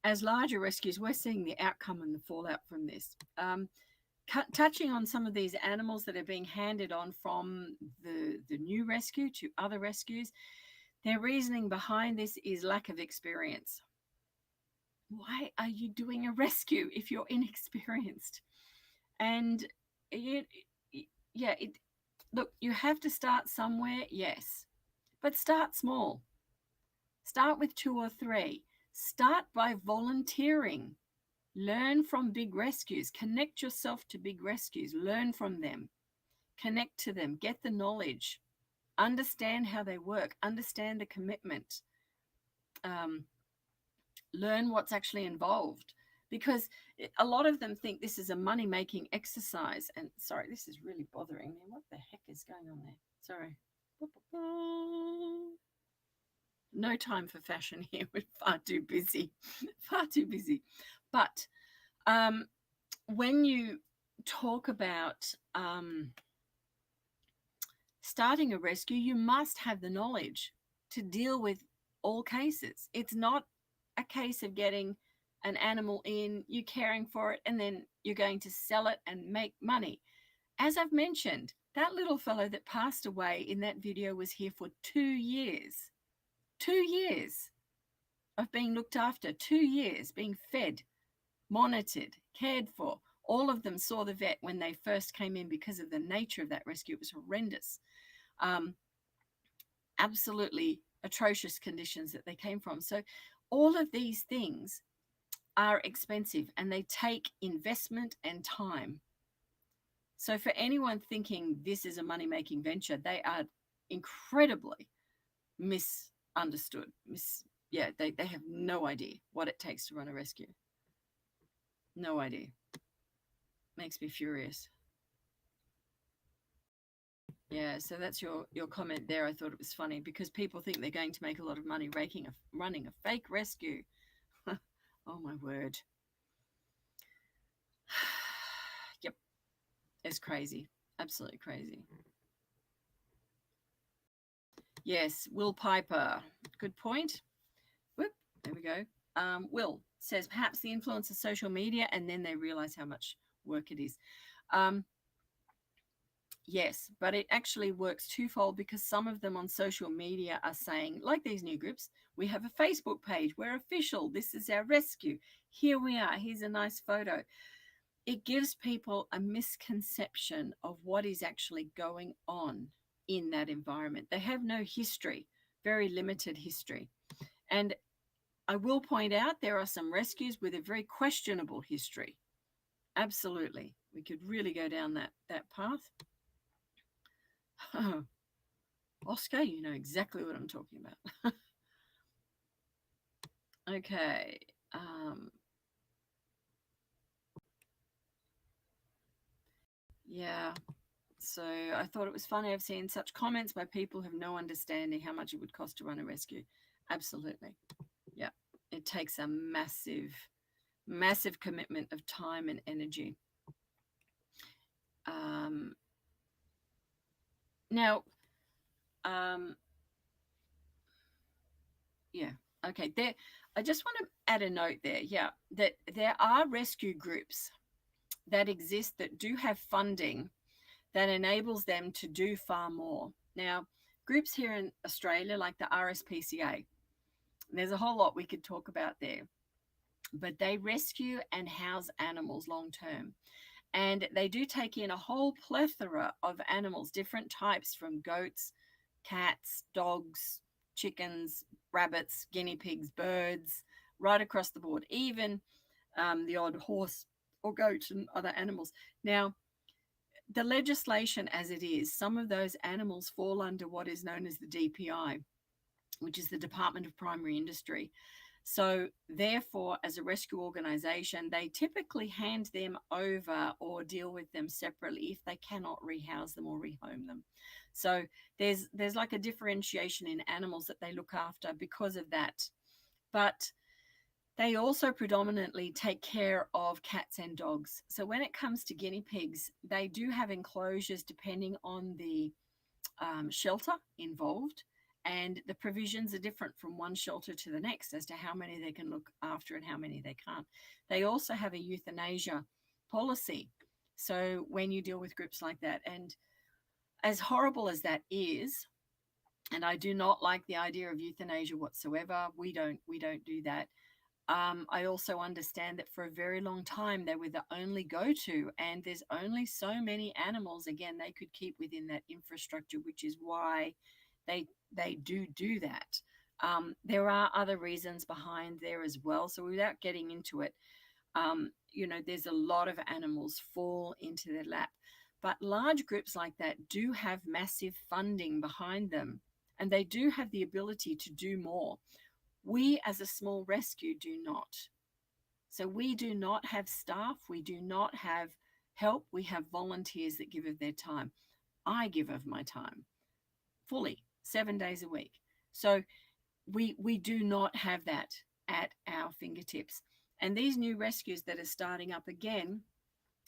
as larger rescues, we're seeing the outcome and the fallout from this. Touching on some of these animals that are being handed on from the new rescue to other rescues, their reasoning behind this is lack of experience. Why are you doing a rescue if you're inexperienced? And look, you have to start somewhere, yes, but start small. Start with 2 or 3. Start by volunteering. Learn from big rescues. Connect yourself to big rescues. Learn from them. Connect to them. Get the knowledge. Understand how they work. Understand the commitment. Learn what's actually involved. Because a lot of them think this is a money-making exercise. And sorry, this is really bothering me. What the heck is going on there? Sorry. No time for fashion here. We're far too busy. Far too busy. But when you talk about starting a rescue, you must have the knowledge to deal with all cases. It's not a case of getting an animal in, you caring for it, and then you're going to sell it and make money. As I've mentioned, that little fellow that passed away in that video was here for 2 years. 2 years of being looked after, 2 years being fed, monitored, cared for. All of them saw the vet when they first came in because of the nature of that rescue. It was horrendous. Absolutely atrocious conditions that they came from. So all of these things are expensive and they take investment and time. So for anyone thinking this is a money-making venture, they are incredibly misunderstood. They have no idea what it takes to run a rescue. No idea. Makes me furious. Yeah, so that's your comment there. I thought it was funny because people think they're going to make a lot of money running a fake rescue. Oh my word. Yep. It's crazy. Absolutely crazy. Yes, Will Piper. Good point. Whoop, there we go. Will says perhaps the influence of social media and then they realize how much work it is. Yes, but it actually works twofold because some of them on social media are saying, like these new groups, we have a Facebook page, we're official, this is our rescue, here we are, here's a nice photo. It gives people a misconception of what is actually going on in that environment. They have no history. very limited history. And I will point out there are some rescues with a very questionable history. Absolutely. We could really go down that path. Oscar, you know exactly what I'm talking about. Okay. Yeah. So I thought it was funny. I've seen such comments by people who have no understanding how much it would cost to run a rescue. Absolutely. Yeah. It takes a massive, massive commitment of time and energy. Now, yeah. Okay. There, I just want to add a note there. Yeah. That there are rescue groups that exist that do have funding that enables them to do far more. Now, groups here in Australia, like the RSPCA, there's a whole lot we could talk about there, but they rescue and house animals long term. And they do take in a whole plethora of animals, different types, from goats, cats, dogs, chickens, rabbits, guinea pigs, birds, right across the board, even the odd horse or goat and other animals. Now, the legislation as it is, some of those animals fall under what is known as the DPI, which is the Department of Primary Industry. So, therefore, as a rescue organization, they typically hand them over or deal with them separately if they cannot rehouse them or rehome them. So, there's like a differentiation in animals that they look after because of that. But they also predominantly take care of cats and dogs. So when it comes to guinea pigs, they do have enclosures depending on the shelter involved. And the provisions are different from one shelter to the next as to how many they can look after and how many they can't. They also have a euthanasia policy. So when you deal with groups like that, and as horrible as that is, and I do not like the idea of euthanasia whatsoever, we don't do that. I also understand that for a very long time they were the only go-to, and there's only so many animals again they could keep within that infrastructure, which is why they do that. There are other reasons behind there as well. So without getting into it, there's a lot of animals fall into their lap, but large groups like that do have massive funding behind them, and they do have the ability to do more. We, as a small rescue, do not. So we do not have staff. We do not have help. We have volunteers that give of their time. I give of my time fully, 7 days a week. So we do not have that at our fingertips. And these new rescues that are starting up again,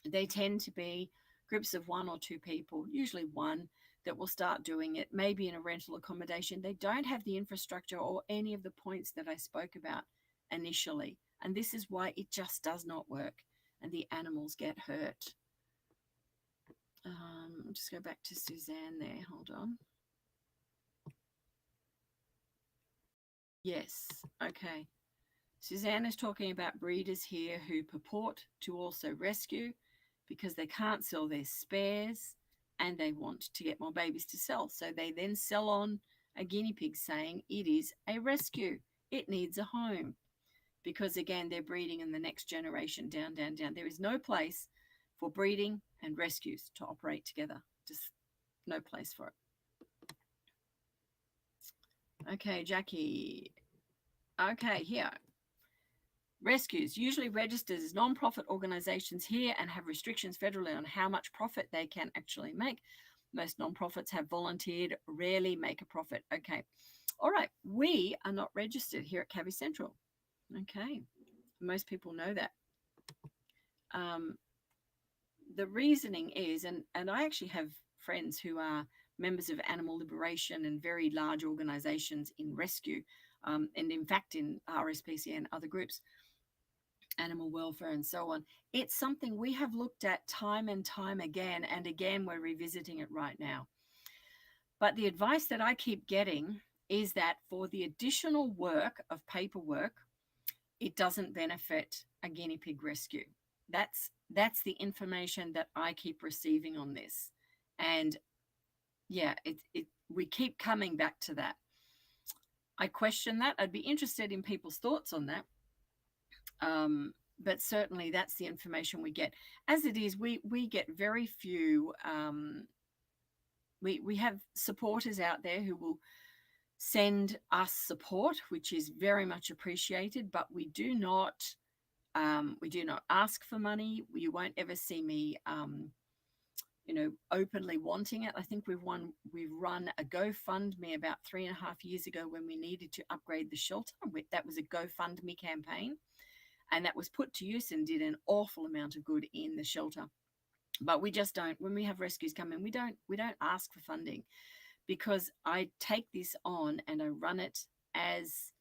they tend to be groups of one or two people, usually one, that will start doing it, maybe in a rental accommodation. They don't have the infrastructure or any of the points that I spoke about initially. And this is why it just does not work and the animals get hurt. I'll just go back to Suzanne there. Hold on. Yes. Okay. Suzanne is talking about breeders here who purport to also rescue because they can't sell their spares and they want to get more babies to sell. So they then sell on a guinea pig saying it is a rescue. It needs a home because, again, they're breeding in the next generation down, down, down. There is no place for breeding and rescues to operate together. Just no place for it. Okay, Jackie. Okay, here. Rescues usually registered as non-profit organizations here and have restrictions federally on how much profit they can actually make. Most non-profits have volunteered, rarely make a profit. Okay. All right. We are not registered here at Cavi Central. Okay. Most people know that. The reasoning is, and I actually have friends who are members of animal liberation and very large organizations in rescue, and in fact in RSPCA and other groups, animal welfare and so on. It's something we have looked at time and time again, and again we're revisiting it right now. But the advice that I keep getting is that for the additional work of paperwork, it doesn't benefit a guinea pig rescue. That's the information that I keep receiving on this. And yeah, we keep coming back to that. I question that. I'd be interested in people's thoughts on that. But certainly that's the information we get. As it is, we get very few. We have supporters out there who will send us support, which is very much appreciated. But we do not ask for money. You won't ever see me, openly wanting it. I think we've run a GoFundMe about 3.5 years ago when we needed to upgrade the shelter. That was a GoFundMe campaign, and that was put to use and did an awful amount of good in the shelter. But we just don't. When we have rescues come in, we don't ask for funding, because I take this on and I run it as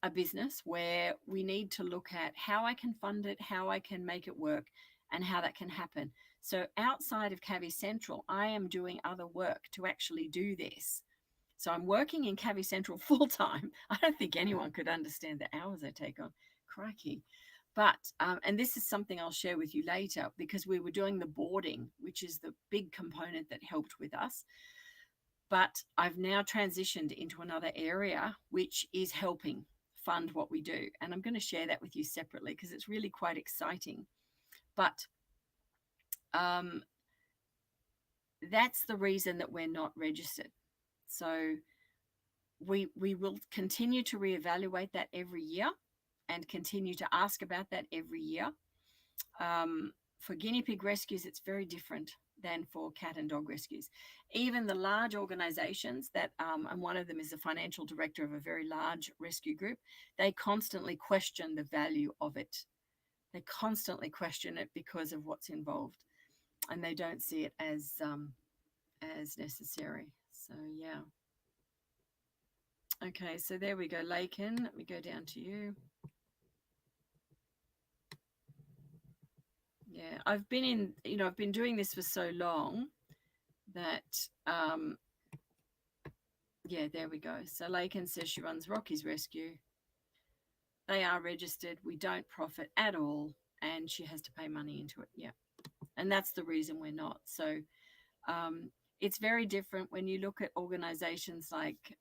a business where we need to look at how I can fund it, how I can make it work, and how that can happen. So outside of Cavi Central, I am doing other work to actually do this. So I'm working in Cavi Central full time. I don't think anyone could understand the hours I take on. Crikey. But, and this is something I'll share with you later, because we were doing the boarding, which is the big component that helped with us. But I've now transitioned into another area, which is helping fund what we do. And I'm going to share that with you separately because it's really quite exciting. But that's the reason that we're not registered. So we will continue to reevaluate that every year and continue to ask about that every year. For guinea pig rescues, it's very different than for cat and dog rescues. Even the large organizations that, and one of them is a financial director of a very large rescue group, they constantly question the value of it. They constantly question it because of what's involved, and they don't see it as necessary. So yeah. Okay, so there we go, Lakin. Let me go down to you. Yeah, I've been doing this for so long that, yeah, there we go. So Lakin says she runs Rocky's Rescue. They are registered. We don't profit at all, and she has to pay money into it. Yeah, and that's the reason we're not. So it's very different when you look at organizations like,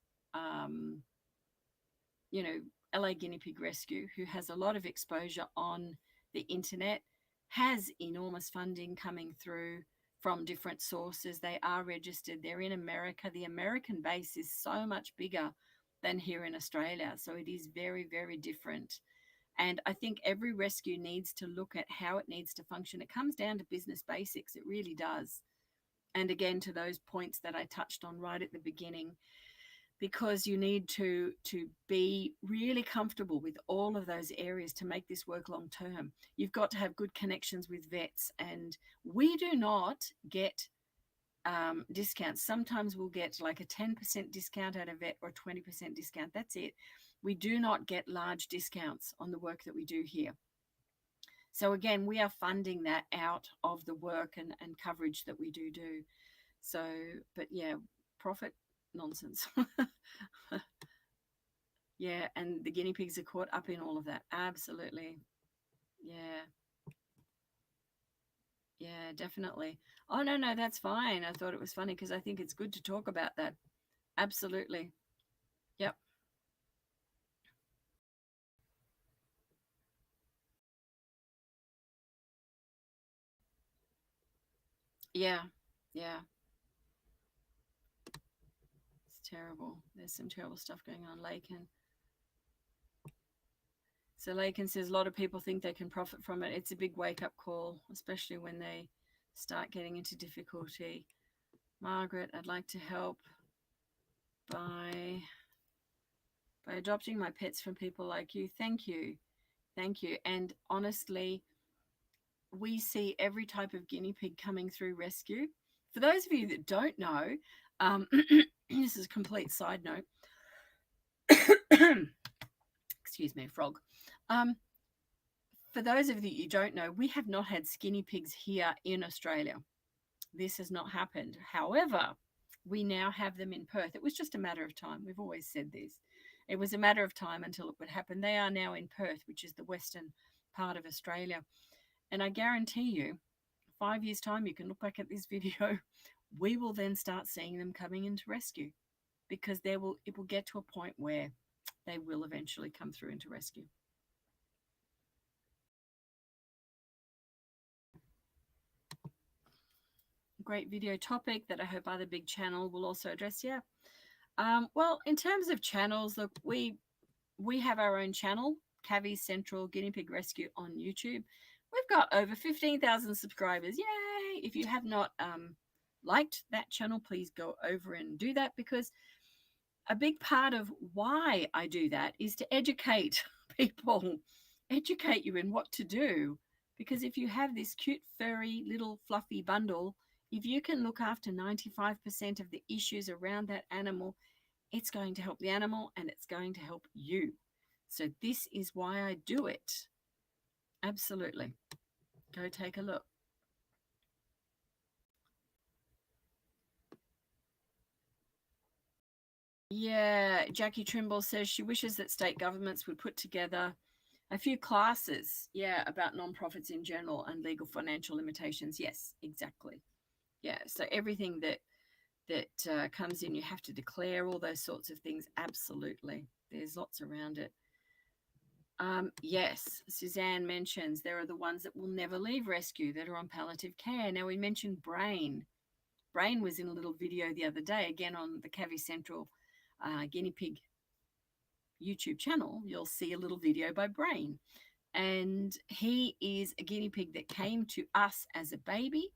LA Guinea Pig Rescue, who has a lot of exposure on the internet, has enormous funding coming through from different sources. They are registered. They're in America. The American base is so much bigger than here in Australia. So it is very, very different. And I think every rescue needs to look at how it needs to function. It comes down to business basics. It really does. And again, to those points that I touched on right at the beginning, because you need to be really comfortable with all of those areas to make this work long term. You've got to have good connections with vets, and we do not get discounts. Sometimes we'll get like a 10% discount at a vet or a 20% discount. That's it. We do not get large discounts on the work that we do here. So again, we are funding that out of the work and coverage that we do. So, but yeah, profit nonsense. Yeah, and the guinea pigs are caught up in all of that. Absolutely. Yeah. Yeah, definitely. Oh, no, that's fine. I thought it was funny because I think it's good to talk about that. Absolutely. Yep. Yeah. Yeah. It's terrible. There's some terrible stuff going on, Lakin. So Lakin says a lot of people think they can profit from it. It's a big wake-up call, especially when they start getting into difficulty. Margaret, I'd like to help by adopting my pets from people like you. Thank you. Thank you. And honestly, we see every type of guinea pig coming through rescue. For those of you that don't know, this is a complete side note. Excuse me, frog. For those of you that you don't know, we have not had skinny pigs here in Australia. This has not happened. However, we now have them in Perth. It was just a matter of time. We've always said this. It was a matter of time until it would happen. They are now in Perth, which is the western part of Australia. And I guarantee you, 5 years' time, you can look back at this video, we will then start seeing them coming into rescue, because it will get to a point where they will eventually come through into rescue. Great video topic that I hope other big channel will also address. Yeah. Well, in terms of channels, look, we have our own channel, Cavi Central Guinea Pig Rescue on YouTube. We've got over 15,000 subscribers. Yay! If you have not liked that channel, please go over and do that, because a big part of why I do that is to educate people, educate you in what to do. Because if you have this cute, furry, little fluffy bundle, if you can look after 95% of the issues around that animal, it's going to help the animal and it's going to help you. So this is why I do it. Absolutely. Go take a look. Yeah, Jackie Trimble says she wishes that state governments would put together a few classes, about nonprofits in general and legal financial limitations. Yes, exactly. Yeah, so everything that comes in, you have to declare all those sorts of things. Absolutely. There's lots around it. Yes, Suzanne mentions there are the ones that will never leave rescue that are on palliative care. Now, we mentioned Brain. Brain was in a little video the other day, again on the Cavi Central Guinea Pig YouTube channel. You'll see a little video by Brain. And he is a guinea pig that came to us as a baby.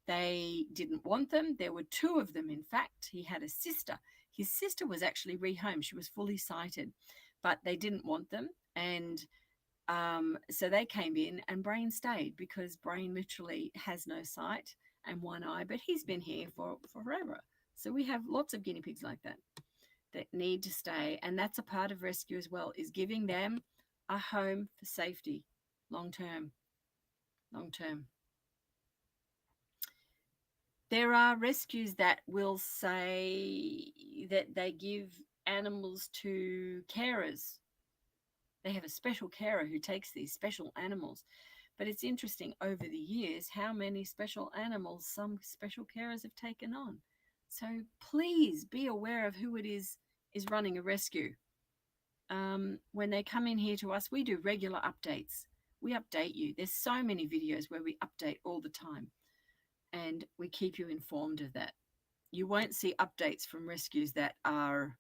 They didn't want them. There were two of them, in fact. He had a sister. His sister was actually rehomed. She was fully sighted, but they didn't want them. And so they came in, and Brain stayed, because Brain literally has no sight and one eye, but he's been here for forever. So we have lots of guinea pigs like that need to stay. And that's a part of rescue as well, is giving them a home for safety, long term. There are rescues that will say that they give animals to carers. They have a special carer who takes these special animals. But it's interesting, over the years, how many special animals some special carers have taken on. So please be aware of who it is running a rescue. When they come in here to us, we do regular updates. We update you. There's so many videos where we update all the time, and we keep you informed of that. You won't see updates from rescues that are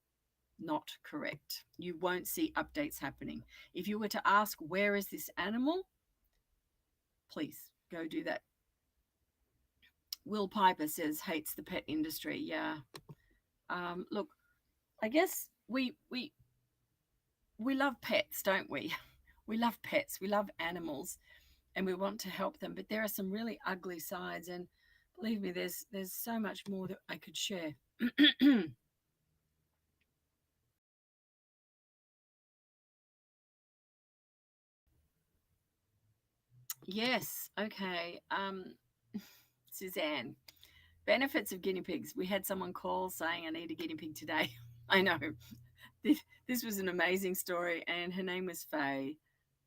not correct. You won't see updates happening. If you were to ask, where is this animal? Please go do that. Will Piper says hates the pet industry. Yeah. Look, I guess we love pets, don't we? We love pets. We love animals, and we want to help them. But there are some really ugly sides, and believe me, there's so much more that I could share. Yes. Okay. Suzanne, benefits of guinea pigs. We had someone call saying, I need a guinea pig today. I know. This was an amazing story, and her name was Faye.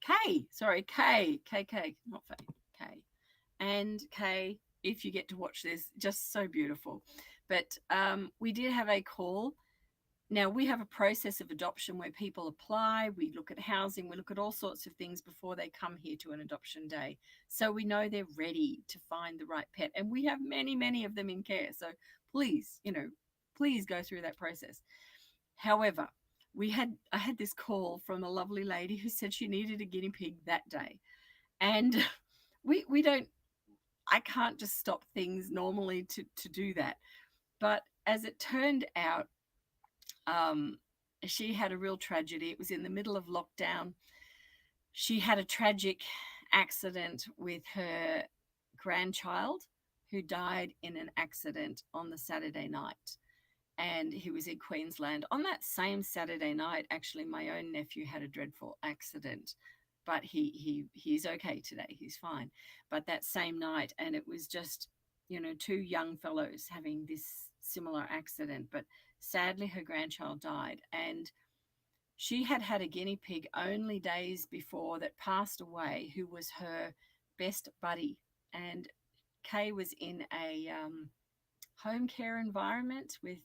Kay, not Faye, Kay. And Kay, if you get to watch this, just so beautiful. But we did have a call. Now, we have a process of adoption where people apply, we look at housing, we look at all sorts of things before they come here to an adoption day. So we know they're ready to find the right pet. And we have many, many of them in care. So please, please go through that process. However, I had this call from a lovely lady who said she needed a guinea pig that day. And we don't, I can't just stop things normally to do that. But as it turned out, she had a real tragedy. It was in the middle of lockdown. She had a tragic accident with her grandchild, who died in an accident on the Saturday night. And he was in Queensland. On that same Saturday night, actually, my own nephew had a dreadful accident, but he's okay today. He's fine. But that same night, and it was just, two young fellows having this similar accident. But sadly, her grandchild died, and she had had a guinea pig only days before that passed away, who was her best buddy. And Kay was in a home care environment with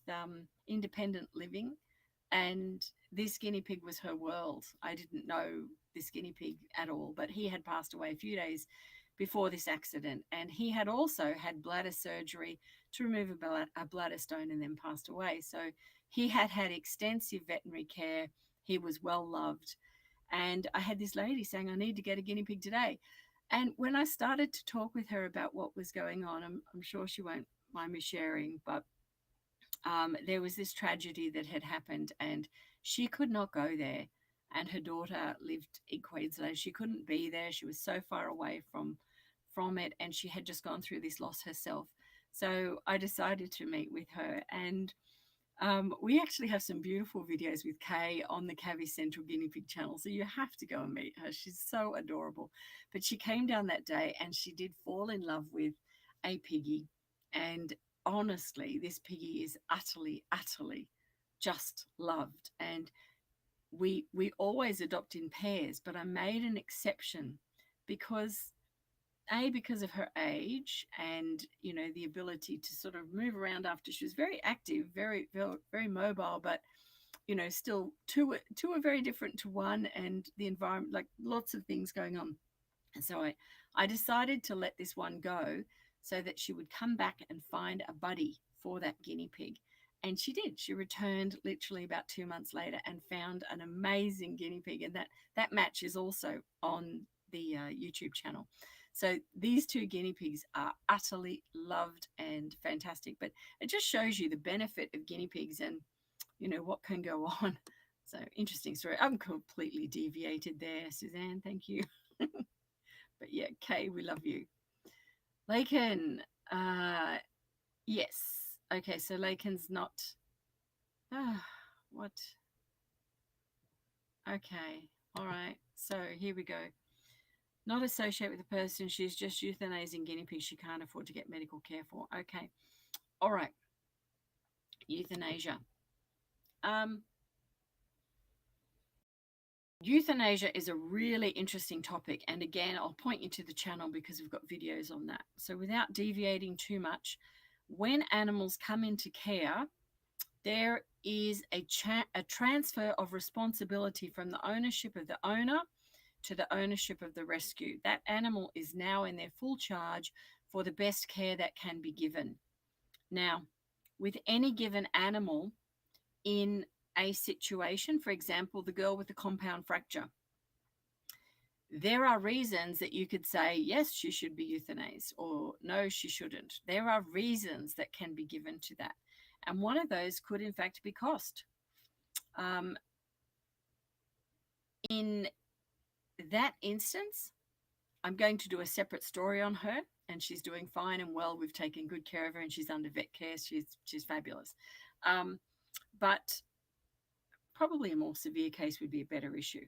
independent living. And this guinea pig was her world. I didn't know this guinea pig at all, but he had passed away a few days before this accident. And he had also had bladder surgery to remove a bladder stone and then passed away. So he had had extensive veterinary care. He was well loved. And I had this lady saying, I need to get a guinea pig today. And when I started to talk with her about what was going on, I'm sure she won't mind me sharing, but there was this tragedy that had happened and she could not go there. And her daughter lived in Queensland. She couldn't be there. She was so far away from it, and she had just gone through this loss herself. So I decided to meet with her, and we actually have some beautiful videos with Kay on the Cavi Central Guinea Pig channel. So you have to go and meet her. She's so adorable. But she came down that day and she did fall in love with a piggy. And honestly, this piggy is utterly, utterly just loved. And we always adopt in pairs, but I made an exception because because of her age and the ability to sort of move around after she was very active, very very, very mobile, but still two are very different to one, and the environment, like lots of things going on. And so I decided to let this one go so that she would come back and find a buddy for that guinea pig. And she did. She returned literally about 2 months later and found an amazing guinea pig. And that match is also on the YouTube channel. So these two guinea pigs are utterly loved and fantastic. But it just shows you the benefit of guinea pigs and, what can go on. So interesting story. I'm completely deviated there, Suzanne. Thank you. But yeah, Kay, we love you. Laken, yes. Okay, so Laken's not. What? Okay, all right. So here we go. Not associate with the person. She's just euthanizing guinea pigs she can't afford to get medical care for. Okay, all right. Euthanasia. Euthanasia is a really interesting topic. And again, I'll point you to the channel because we've got videos on that. So without deviating too much, when animals come into care, there is a transfer of responsibility from the ownership of the owner to the ownership of the rescue. That animal is now in their full charge for the best care that can be given. Now, with any given animal in a situation, for example, the girl with the compound fracture, there are reasons that you could say, yes, she should be euthanized, or no, she shouldn't. There are reasons that can be given to that. And one of those could, in fact, be cost. In that instance, I'm going to do a separate story on her, and she's doing fine and well. We've taken good care of her, and she's under vet care. She's fabulous. But probably a more severe case would be a better issue.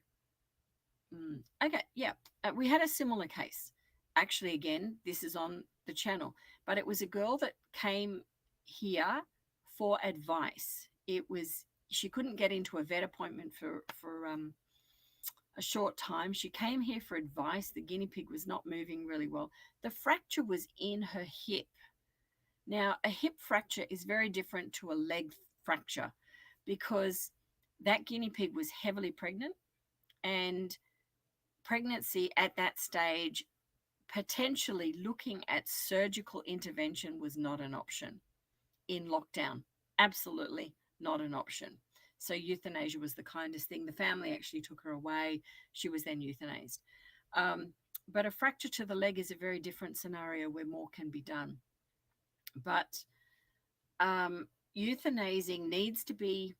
Okay, yeah. We had a similar case. Actually, again, this is on the channel, but it was a girl that came here for advice. She couldn't get into a vet appointment for a short time. She came here for advice. The guinea pig was not moving really well. The fracture was in her hip. Now, a hip fracture is very different to a leg fracture because that guinea pig was heavily pregnant, and pregnancy at that stage, potentially looking at surgical intervention was not an option in lockdown. Absolutely not an option. So euthanasia was the kindest thing. The family actually took her away. She was then euthanized. But a fracture to the leg is a very different scenario where more can be done. But euthanizing needs to be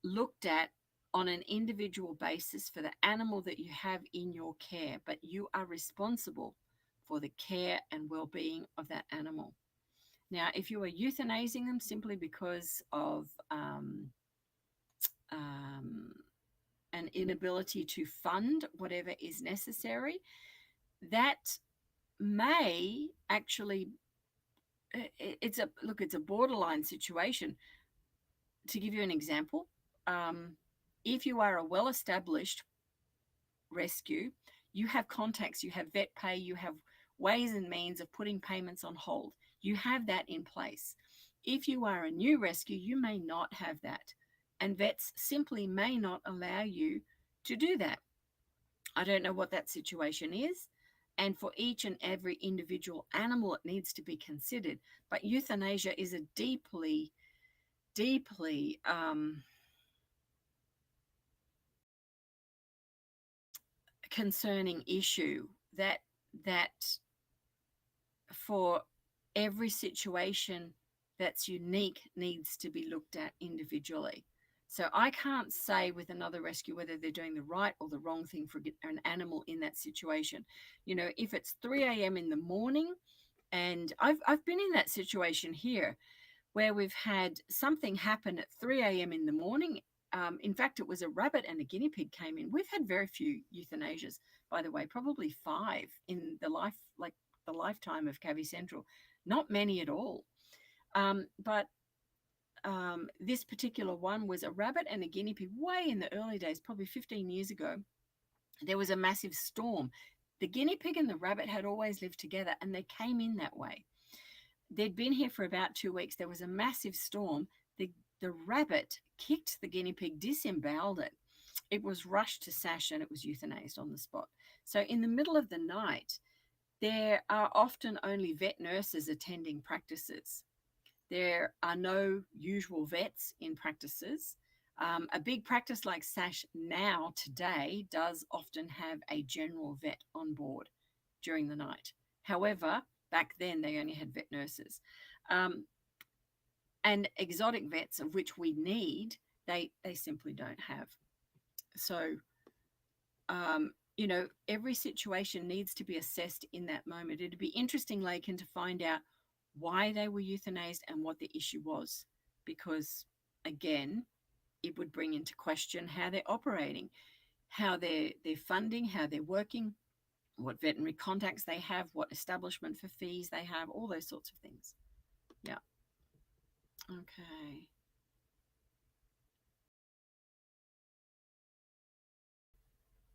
looked at on an individual basis for the animal that you have in your care, but you are responsible for the care and well-being of that animal. Now, if you are euthanizing them simply because of an inability to fund whatever is necessary, that may actually, it's a borderline situation. To give you an example, if you are a well-established rescue, you have contacts, you have vet pay, you have ways and means of putting payments on hold. You have that in place. If you are a new rescue, you may not have that. and vets simply may not allow you to do that. I don't know what that situation is. And for each and every individual animal, it needs to be considered. But euthanasia is a deeply, deeply concerning issue that for every situation that's unique needs to be looked at individually. So I can't say with another rescue whether they're doing the right or the wrong thing for an animal in that situation. You know, if it's 3 a.m. in the morning, and I've been in that situation here where we've had something happen at 3 a.m. in the morning. In fact, it was a rabbit and a guinea pig came in. We've had very few euthanasias, by the way, probably 5 in the lifetime of Cavi Central. Not many at all. But this particular one was a rabbit and a guinea pig way in the early days, probably 15 years ago. There was a massive storm. The guinea pig and the rabbit had always lived together, and they came in that way. They'd been here for about 2 weeks. There was a massive storm. The rabbit kicked the guinea pig, disemboweled it. It was rushed to SASH and it was euthanized on the spot. So in the middle of the night, there are often only vet nurses attending practices. There are no usual vets in practices. A big practice like SASH now today does often have a general vet on board during the night. However, back then they only had vet nurses. And exotic vets, of which we need, they simply don't have. So, you know, every situation needs to be assessed in that moment. It'd be interesting, Lakin, to find out why they were euthanized and what the issue was, because again, it would bring into question how they're operating, how they're funding, how they're working, what veterinary contacts they have, what establishment for fees they have, all those sorts of things. Yeah. Okay.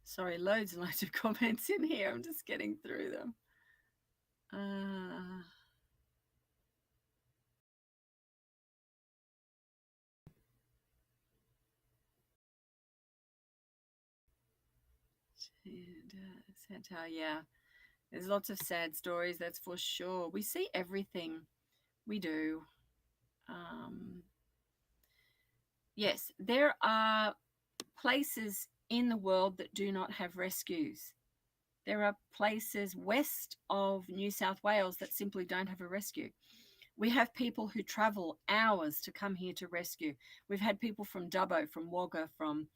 Sorry, loads and loads of comments in here. I'm just getting through them. Yeah. There's lots of sad stories, that's for sure. We see everything. We do. Yes, there are places in the world that do not have rescues. There are places west of New South Wales that simply don't have a rescue. We have people who travel hours to come here to rescue. We've had people from Dubbo, from Wagga, from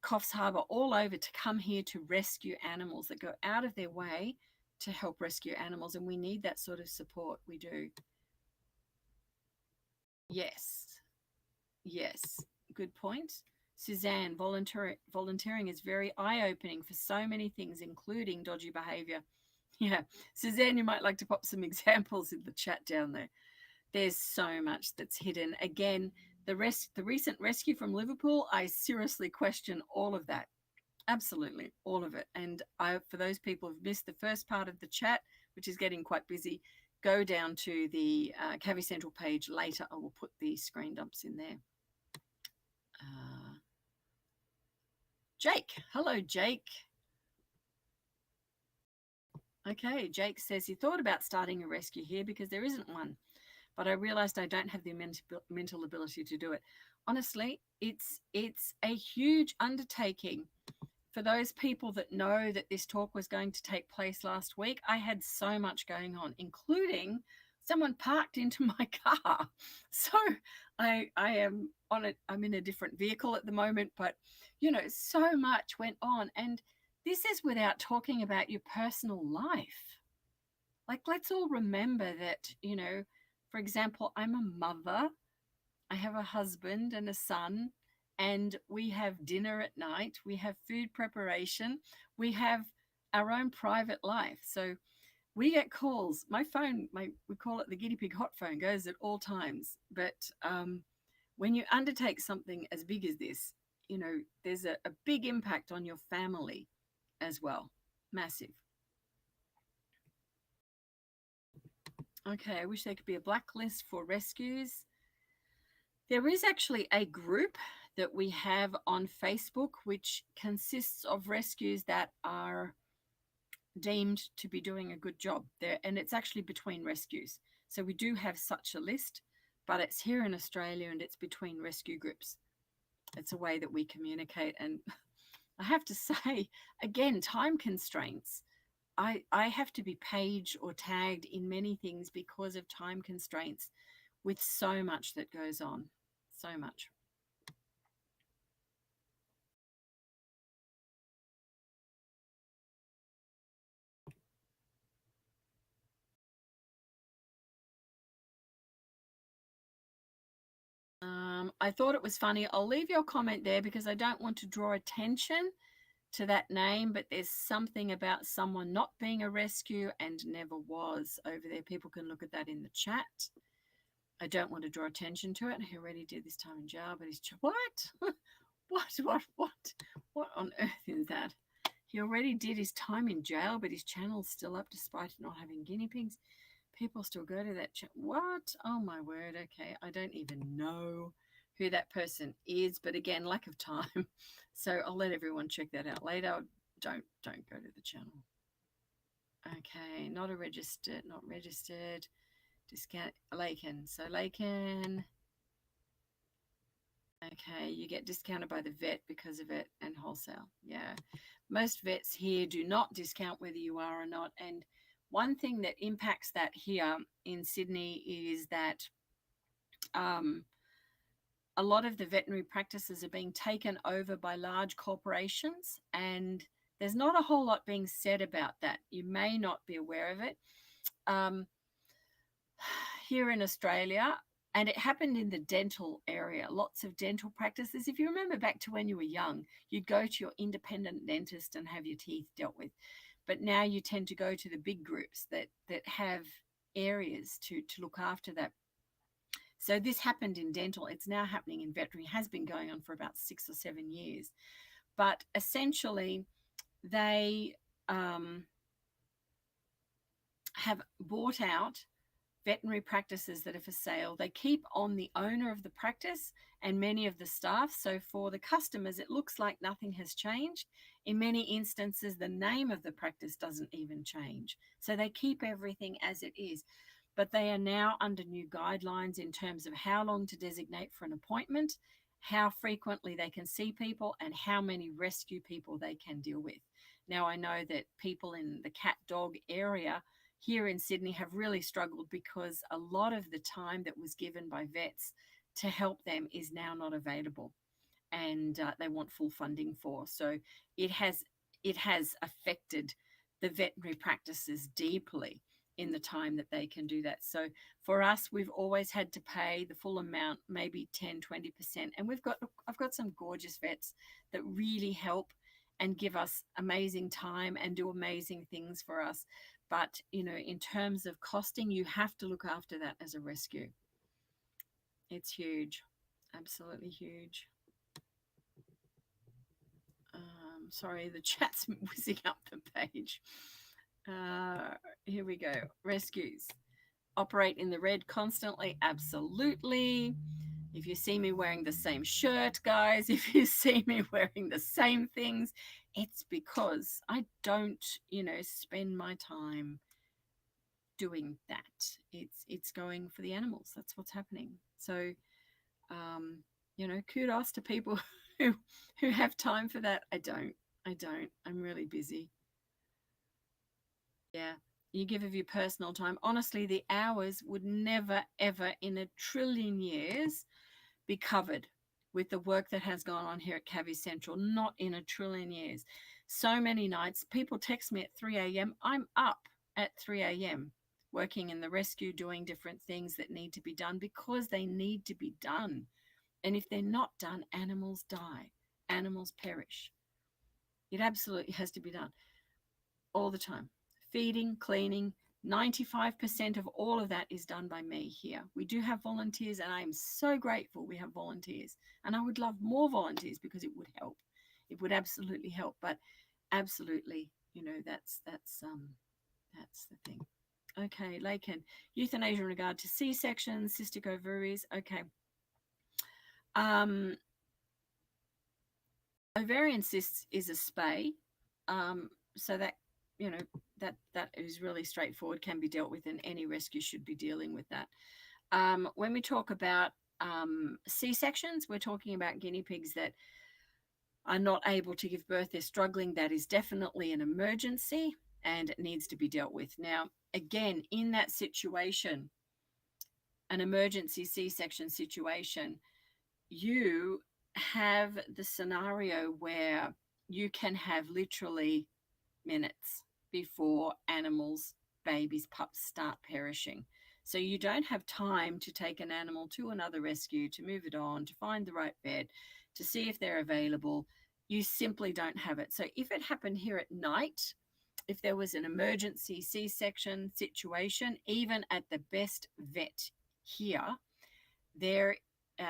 Coffs Harbour, all over to come here to rescue animals, that go out of their way to help rescue animals. And we need that sort of support. We do. Yes. Yes. Good point. Suzanne, volunteering is very eye-opening for so many things, including dodgy behavior. Yeah. Suzanne, you might like to pop some examples in the chat down there. There's so much that's hidden. Again, the recent rescue from Liverpool, I seriously question all of that. Absolutely, all of it. And for those people who've missed the first part of the chat, which is getting quite busy, go down to the Cavi Central page later. I will put the screen dumps in there. Jake. Hello, Jake. Okay, Jake says he thought about starting a rescue here because there isn't one, but I realized I don't have the mental ability to do it. Honestly, it's a huge undertaking. For those people that know that this talk was going to take place last week, I had so much going on, including someone parked into my car. So I am on it. I'm in a different vehicle at the moment, but you know, so much went on. And this is without talking about your personal life. Like, let's all remember that, you know, for example, I'm a mother. I have a husband and a son, and we have dinner at night. We have food preparation. We have our own private life. So we get calls. My phone, we call it the guinea pig hot phone, goes at all times. But when you undertake something as big as this, you know, there's a big impact on your family as well. Massive. Okay, I wish there could be a blacklist for rescues. There is actually a group that we have on Facebook, which consists of rescues that are deemed to be doing a good job there, and it's actually between rescues. So we do have such a list, but it's here in Australia and it's between rescue groups. It's a way that we communicate. And I have to say, again, time constraints. I have to be paged or tagged in many things because of time constraints with so much that goes on. So much. I thought it was funny. I'll leave your comment there because I don't want to draw attention to that name, but there's something about someone not being a rescue and never was over there. People can look at that in the chat. I don't want to draw attention to it. He already did this time in jail, but he's what? What on earth is that? He already did his time in jail, but his channel's still up despite not having guinea pigs. People still go to that what? Oh my word. Okay, I don't even know who that person is, but again, lack of time. So I'll let everyone check that out later. Don't go to the channel. Okay, not registered. Discount Laken. So Laken. Okay, you get discounted by the vet because of it and wholesale. Yeah. Most vets here do not discount whether you are or not. And one thing that impacts that here in Sydney is that a lot of the veterinary practices are being taken over by large corporations, and there's not a whole lot being said about that. You may not be aware of it. Here in Australia, and it happened in the dental area, lots of dental practices. If you remember back to when you were young, you'd go to your independent dentist and have your teeth dealt with. But now you tend to go to the big groups that have areas to look after that. So this happened in dental. It's now happening in veterinary, has been going on for about 6 or 7 years. But essentially, they have bought out veterinary practices that are for sale. They keep on the owner of the practice and many of the staff. So for the customers, it looks like nothing has changed. In many instances, the name of the practice doesn't even change. So they keep everything as it is. But they are now under new guidelines in terms of how long to designate for an appointment, how frequently they can see people, and how many rescue people they can deal with. Now, I know that people in the cat dog area here in Sydney have really struggled because a lot of the time that was given by vets to help them is now not available, and they want full funding for. So it has affected the veterinary practices deeply in the time that they can do that. So for us, we've always had to pay the full amount, maybe 10-20%. And I've got some gorgeous vets that really help and give us amazing time and do amazing things for us. But, in terms of costing, you have to look after that as a rescue. It's huge. Absolutely huge. Sorry, the chat's whizzing up the page. Here we go. Rescues. Operate in the red constantly. Absolutely. If you see me wearing the same shirt, guys, if you see me wearing the same things, it's because I don't, spend my time doing that. It's going for the animals. That's what's happening. So, kudos to people who have time for that. I don't. I'm really busy. Yeah. You give of your personal time. Honestly, the hours would never, ever in a trillion years be covered with the work that has gone on here at Cavi Central. Not in a trillion years. So many nights, people text me at 3 a.m. I'm up at 3 a.m. working in the rescue, doing different things that need to be done because they need to be done. And if they're not done, animals die. Animals perish. It absolutely has to be done all the time. Feeding, cleaning, 95% of all of that is done by me here. We do have volunteers, and I am so grateful we have volunteers. And I would love more volunteers because it would help. It would absolutely help. But absolutely, that's the thing. Okay, Laken. Euthanasia in regard to C-sections, cystic ovaries. Okay. ovarian cysts is a spay, so that you know that is really straightforward, can be dealt with, and any rescue should be dealing with that. When we talk about C-sections, we're talking about guinea pigs that are not able to give birth, they're struggling. That is definitely an emergency and it needs to be dealt with. Now, again, in that situation, an emergency C-section situation, you have the scenario where you can have literally minutes before animals, babies, pups start perishing. So you don't have time to take an animal to another rescue, to move it on, to find the right vet, to see if they're available. You simply don't have it. So if it happened here at night, if there was an emergency C-section situation, even at the best vet here, there.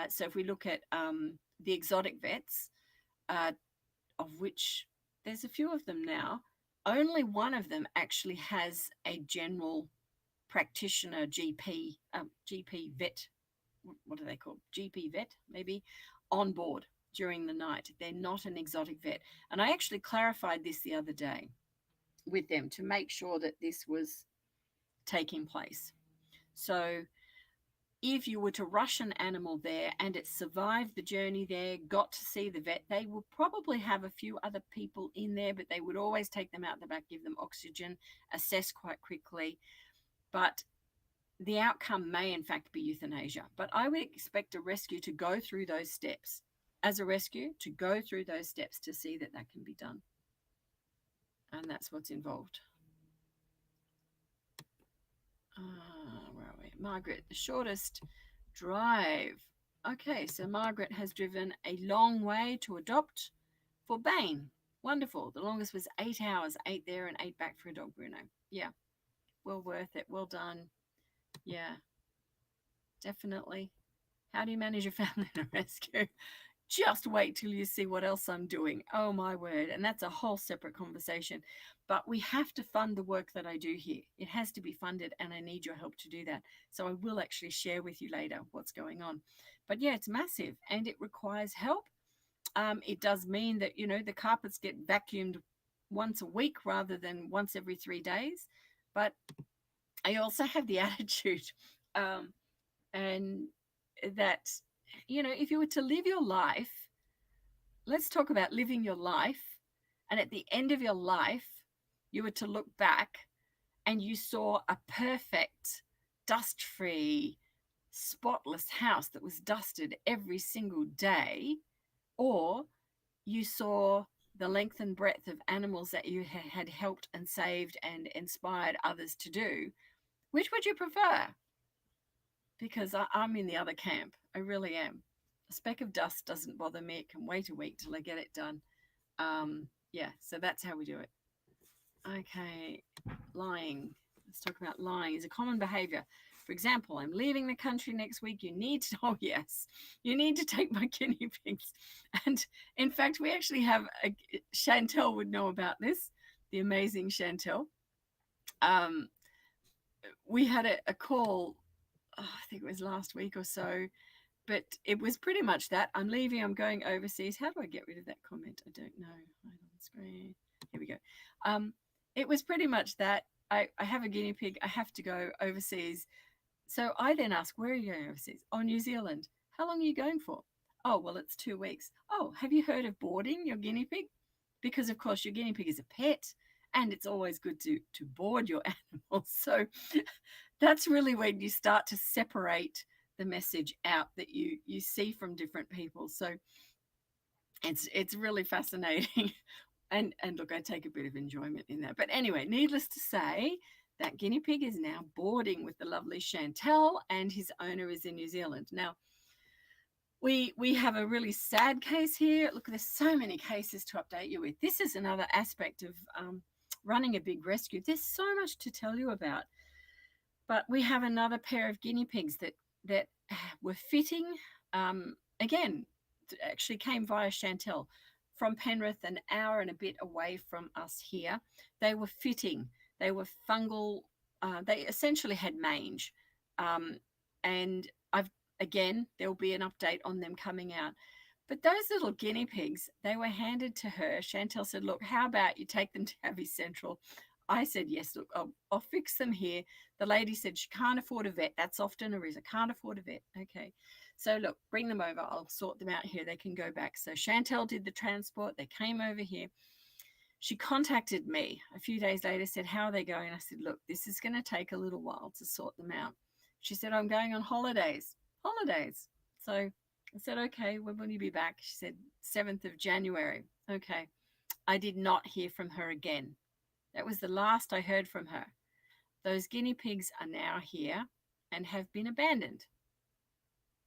So if we look at the exotic vets, uh, of which there's a few of them now, only one of them actually has a general practitioner GP vet. What are they called? GP vet, maybe, on board during the night. They're not an exotic vet. And I actually clarified this the other day with them to make sure that this was taking place. So if you were to rush an animal there and it survived the journey there, got to see the vet, they would probably have a few other people in there, but they would always take them out the back, give them oxygen, assess quite quickly. But the outcome may in fact be euthanasia. But I would expect a rescue to go through those steps. As a rescue, to go through those steps to see that that can be done. And that's what's involved. Where are we? Margaret, the shortest drive. Okay, so Margaret has driven a long way to adopt for Bane. Wonderful. The longest was 8 hours, 8 there and 8 back for a dog, Bruno. Yeah, well worth it. Well done. Yeah, definitely. How do you manage your family in a rescue? Just wait till you see what else I'm doing. Oh my word. And that's a whole separate conversation. But we have to fund the work that I do here. It has to be funded, and I need your help to do that. So I will actually share with you later what's going on. But yeah, it's massive and it requires help. It does mean that, the carpets get vacuumed once a week rather than once every 3 days. But I also have the attitude, and that, if you were to live your life, let's talk about living your life, and at the end of your life, you were to look back and you saw a perfect, dust-free, spotless house that was dusted every single day, or you saw the length and breadth of animals that you had helped and saved and inspired others to do, which would you prefer? Because I'm in the other camp. I really am. A speck of dust doesn't bother me. It can wait a week till I get it done. Yeah, so that's how we do it. Okay, lying. Let's talk about lying. Is a common behavior. For example, I'm leaving the country next week. You need to, oh yes, you need to take my guinea pigs. And in fact, we actually have, Chantel would know about this, the amazing Chantel. We had a call, I think it was last week or so, but it was pretty much that. I'm leaving, I'm going overseas. How do I get rid of that comment? I don't know. Right on the screen. Here we go. It was pretty much that. I have a guinea pig. I have to go overseas. So I then ask, where are you going overseas? Oh, New Zealand. How long are you going for? Oh, well, it's 2 weeks. Oh, have you heard of boarding your guinea pig? Because, of course, your guinea pig is a pet, and it's always good to board your animals. So that's really when you start to separate the message out that you see from different people. So it's really fascinating. And look, I take a bit of enjoyment in that. But anyway, needless to say, that guinea pig is now boarding with the lovely Chantel, and his owner is in New Zealand. Now, we have a really sad case here. Look, there's so many cases to update you with. This is another aspect of running a big rescue. There's so much to tell you about. But we have another pair of guinea pigs that were fitting. Again, actually came via Chantel from Penrith, an hour and a bit away from us here. They were fitting. They were fungal. They essentially had mange. And there'll be an update on them coming out. But those little guinea pigs, they were handed to her. Chantel said, look, how about you take them to Abbey Central? I said, yes, look, I'll fix them here. The lady said she can't afford a vet. That's often a reason. Can't afford a vet. Okay. So look, bring them over. I'll sort them out here. They can go back. So Chantel did the transport. They came over here. She contacted me a few days later, said, how are they going? I said, look, this is going to take a little while to sort them out. She said, I'm going on holidays. Holidays. So I said, okay, when will you be back? She said, 7th of January. Okay. I did not hear from her again. That was the last I heard from her. Those guinea pigs are now here and have been abandoned.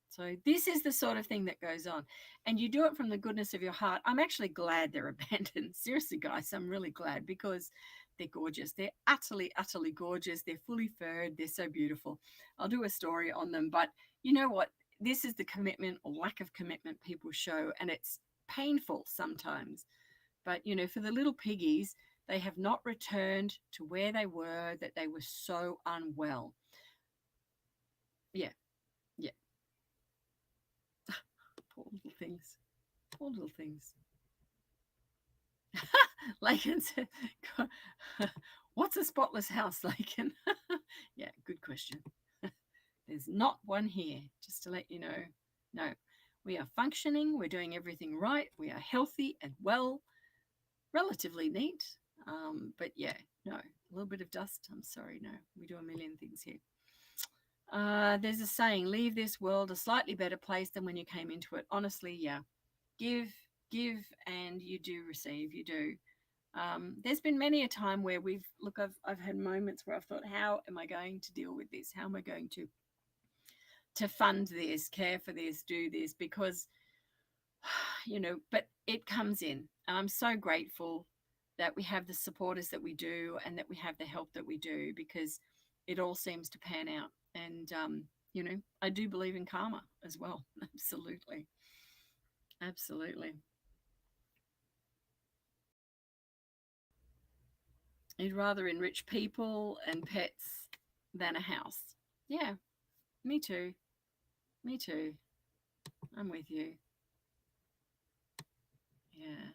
So this is the sort of thing that goes on. And you do it from the goodness of your heart. I'm actually glad they're abandoned. Seriously, guys, I'm really glad because they're gorgeous. They're utterly, utterly gorgeous. They're fully furred. They're so beautiful. I'll do a story on them. But you know what? This is the commitment or lack of commitment people show. And it's painful sometimes. But, you know, for the little piggies, they have not returned to where they were, that they were so unwell. Yeah, yeah. Poor little things. Poor little things. Lakin said, what's a spotless house, Lakin? Yeah, good question. There's not one here, just to let you know. No, we are functioning. We're doing everything right. We are healthy and well, relatively neat. But yeah, no, a little bit of dust. I'm sorry, no, we do a million things here. There's a saying, leave this world a slightly better place than when you came into it. Honestly, yeah. Give, and you do receive. You do. There's been many a time where I've had moments where I've thought, how am I going to deal with this? How am I going to fund this, care for this, do this? Because, you know, but it comes in. And I'm so grateful that we have the supporters that we do and that we have the help that we do, because it all seems to pan out. And, you know, I do believe in karma as well. Absolutely. Absolutely. You'd rather enrich people and pets than a house. Yeah, me too. Me too. I'm with you. Yeah.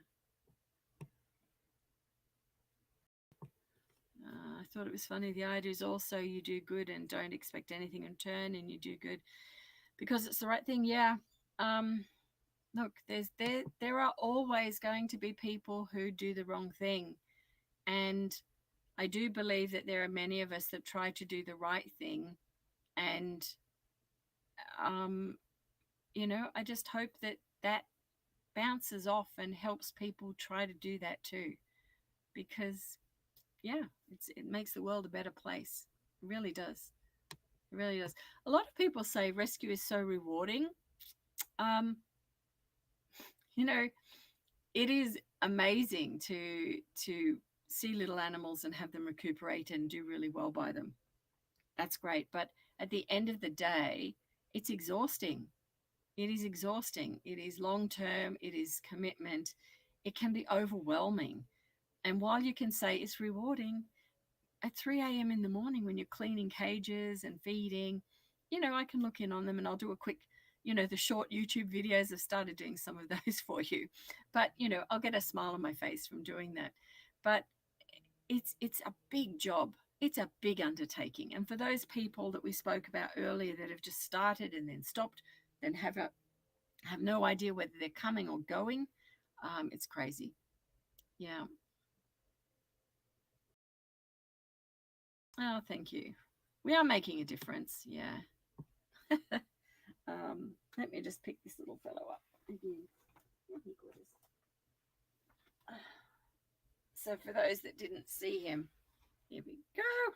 I thought it was funny. The idea is also you do good and don't expect anything in return, and you do good because it's the right thing. Yeah. Look, there are always going to be people who do the wrong thing, and I do believe that there are many of us that try to do the right thing, and you know, I just hope that bounces off and helps people try to do that too, because yeah, it makes the world a better place. It really does. It really does. A lot of people say rescue is so rewarding. Um, you know, it is amazing to see little animals and have them recuperate and do really well by them. That's great. But at the end of the day, it's exhausting. It is exhausting. It is long term. It is commitment. It can be overwhelming. And while you can say it's rewarding, at 3 a.m. in the morning when you're cleaning cages and feeding, you know, I can look in on them and I'll do a quick, you know, the short YouTube videos. I've started doing some of those for you. But, you know, I'll get a smile on my face from doing that. But it's a big job. It's a big undertaking. And for those people that we spoke about earlier that have just started and then stopped, then have no idea whether they're coming or going, it's crazy. Yeah. Oh, thank you. We are making a difference. Yeah. Let me just pick this little fellow up again. So for those that didn't see him, here we go.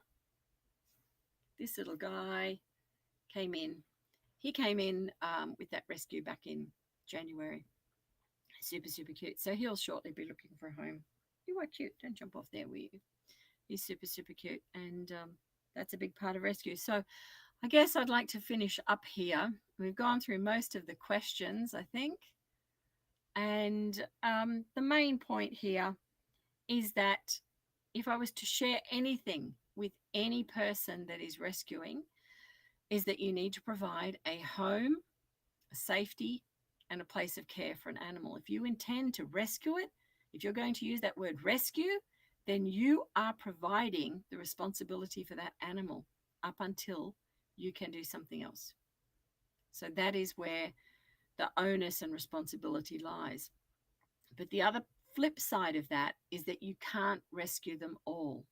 This little guy came in. He came in with that rescue back in January. Super, super cute. So he'll shortly be looking for a home. You are cute. Don't jump off there, will you? He's super, super cute. And that's a big part of rescue. So I guess I'd like to finish up here. We've gone through most of the questions, I think. And the main point here is that if I was to share anything with any person that is rescuing, is that you need to provide a home, a safety, and a place of care for an animal. If you intend to rescue it, if you're going to use that word rescue, then you are providing the responsibility for that animal up until you can do something else. So that is where the onus and responsibility lies. But the other flip side of that is that you can't rescue them all.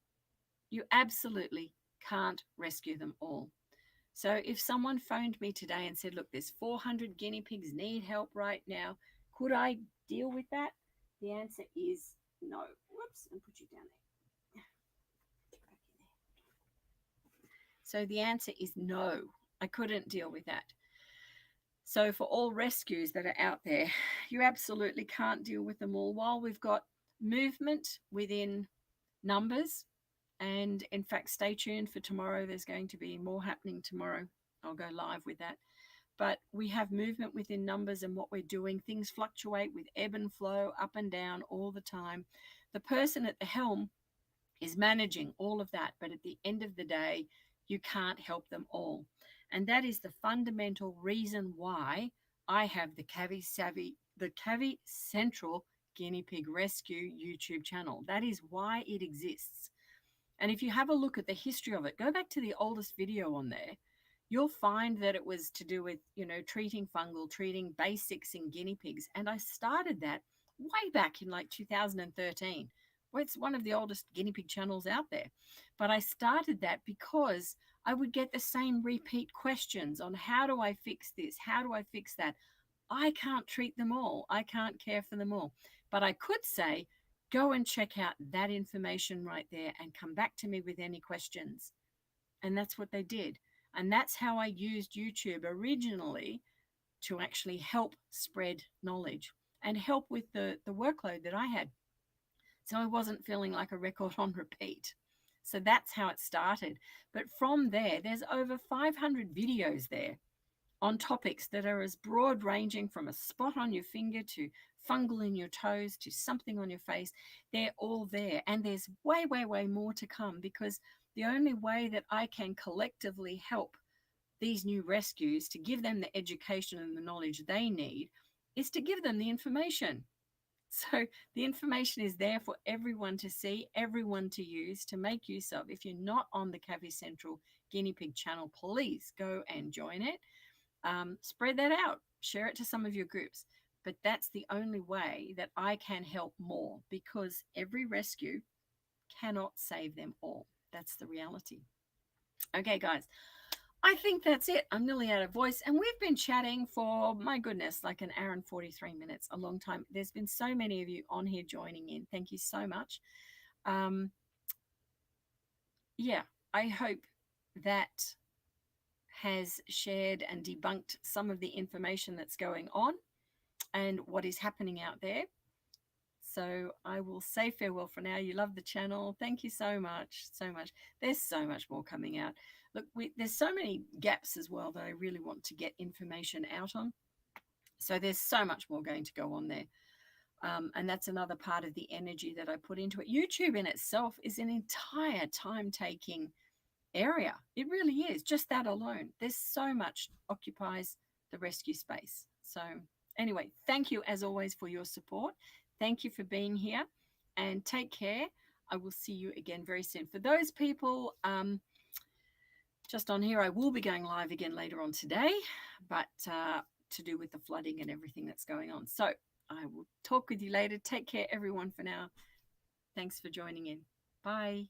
You absolutely can't rescue them all. So if someone phoned me today and said, look, there's 400 guinea pigs need help right now, could I deal with that? The answer is no. Whoops, and put you down there. So the answer is no. I couldn't deal with that. So for all rescues that are out there, you absolutely can't deal with them all. While we've got movement within numbers, and in fact, stay tuned for tomorrow. There's going to be more happening tomorrow. I'll go live with that. But we have movement within numbers and what we're doing. Things fluctuate with ebb and flow, up and down all the time. The person at the helm is managing all of that. But at the end of the day, you can't help them all. And that is the fundamental reason why I have the Cavi Central Guinea Pig Rescue YouTube channel. That is why it exists. And if you have a look at the history of it, go back to the oldest video on there, you'll find that it was to do with, treating fungal, treating basics in guinea pigs. And I started that way back in like 2013. Well, it's one of the oldest guinea pig channels out there. But I started that because I would get the same repeat questions on how do I fix this? How do I fix that? I can't treat them all. I can't care for them all. But I could say, go and check out that information right there and come back to me with any questions. And that's what they did. And that's how I used YouTube originally to actually help spread knowledge and help with the workload that I had. So I wasn't feeling like a record on repeat. So that's how it started. But from there, there's over 500 videos there on topics that are as broad ranging from a spot on your finger to fungal in your toes to something on your face. They're all there. And there's way, way, way more to come, because the only way that I can collectively help these new rescues to give them the education and the knowledge they need is to give them the information. So the information is there for everyone to see, everyone to use, to make use of. If you're not on the Cavi Central Guinea Pig channel, please go and join it. Spread that out, share it to some of your groups. But that's the only way that I can help more, because every rescue cannot save them all. That's the reality. Okay, guys, I think that's it. I'm nearly out of voice, and we've been chatting for, my goodness, like an hour and 43 minutes, a long time. There's been so many of you on here joining in. Thank you so much. Yeah, I hope that has shared and debunked some of the information that's going on and what is happening out there. So I will say farewell for now. You love the channel. Thank you so much, so much. There's so much more coming out. Look, there's so many gaps as well that I really want to get information out on. So there's so much more going to go on there. And that's another part of the energy that I put into it. YouTube in itself is an entire time-taking area. It really is. Just that alone. There's so much occupies the rescue space. So anyway, thank you as always for your support. Thank you for being here, and take care. I will see you again very soon. For those people just on here, I will be going live again later on today, but to do with the flooding and everything that's going on. So I will talk with you later. Take care, everyone, for now. Thanks for joining in. Bye.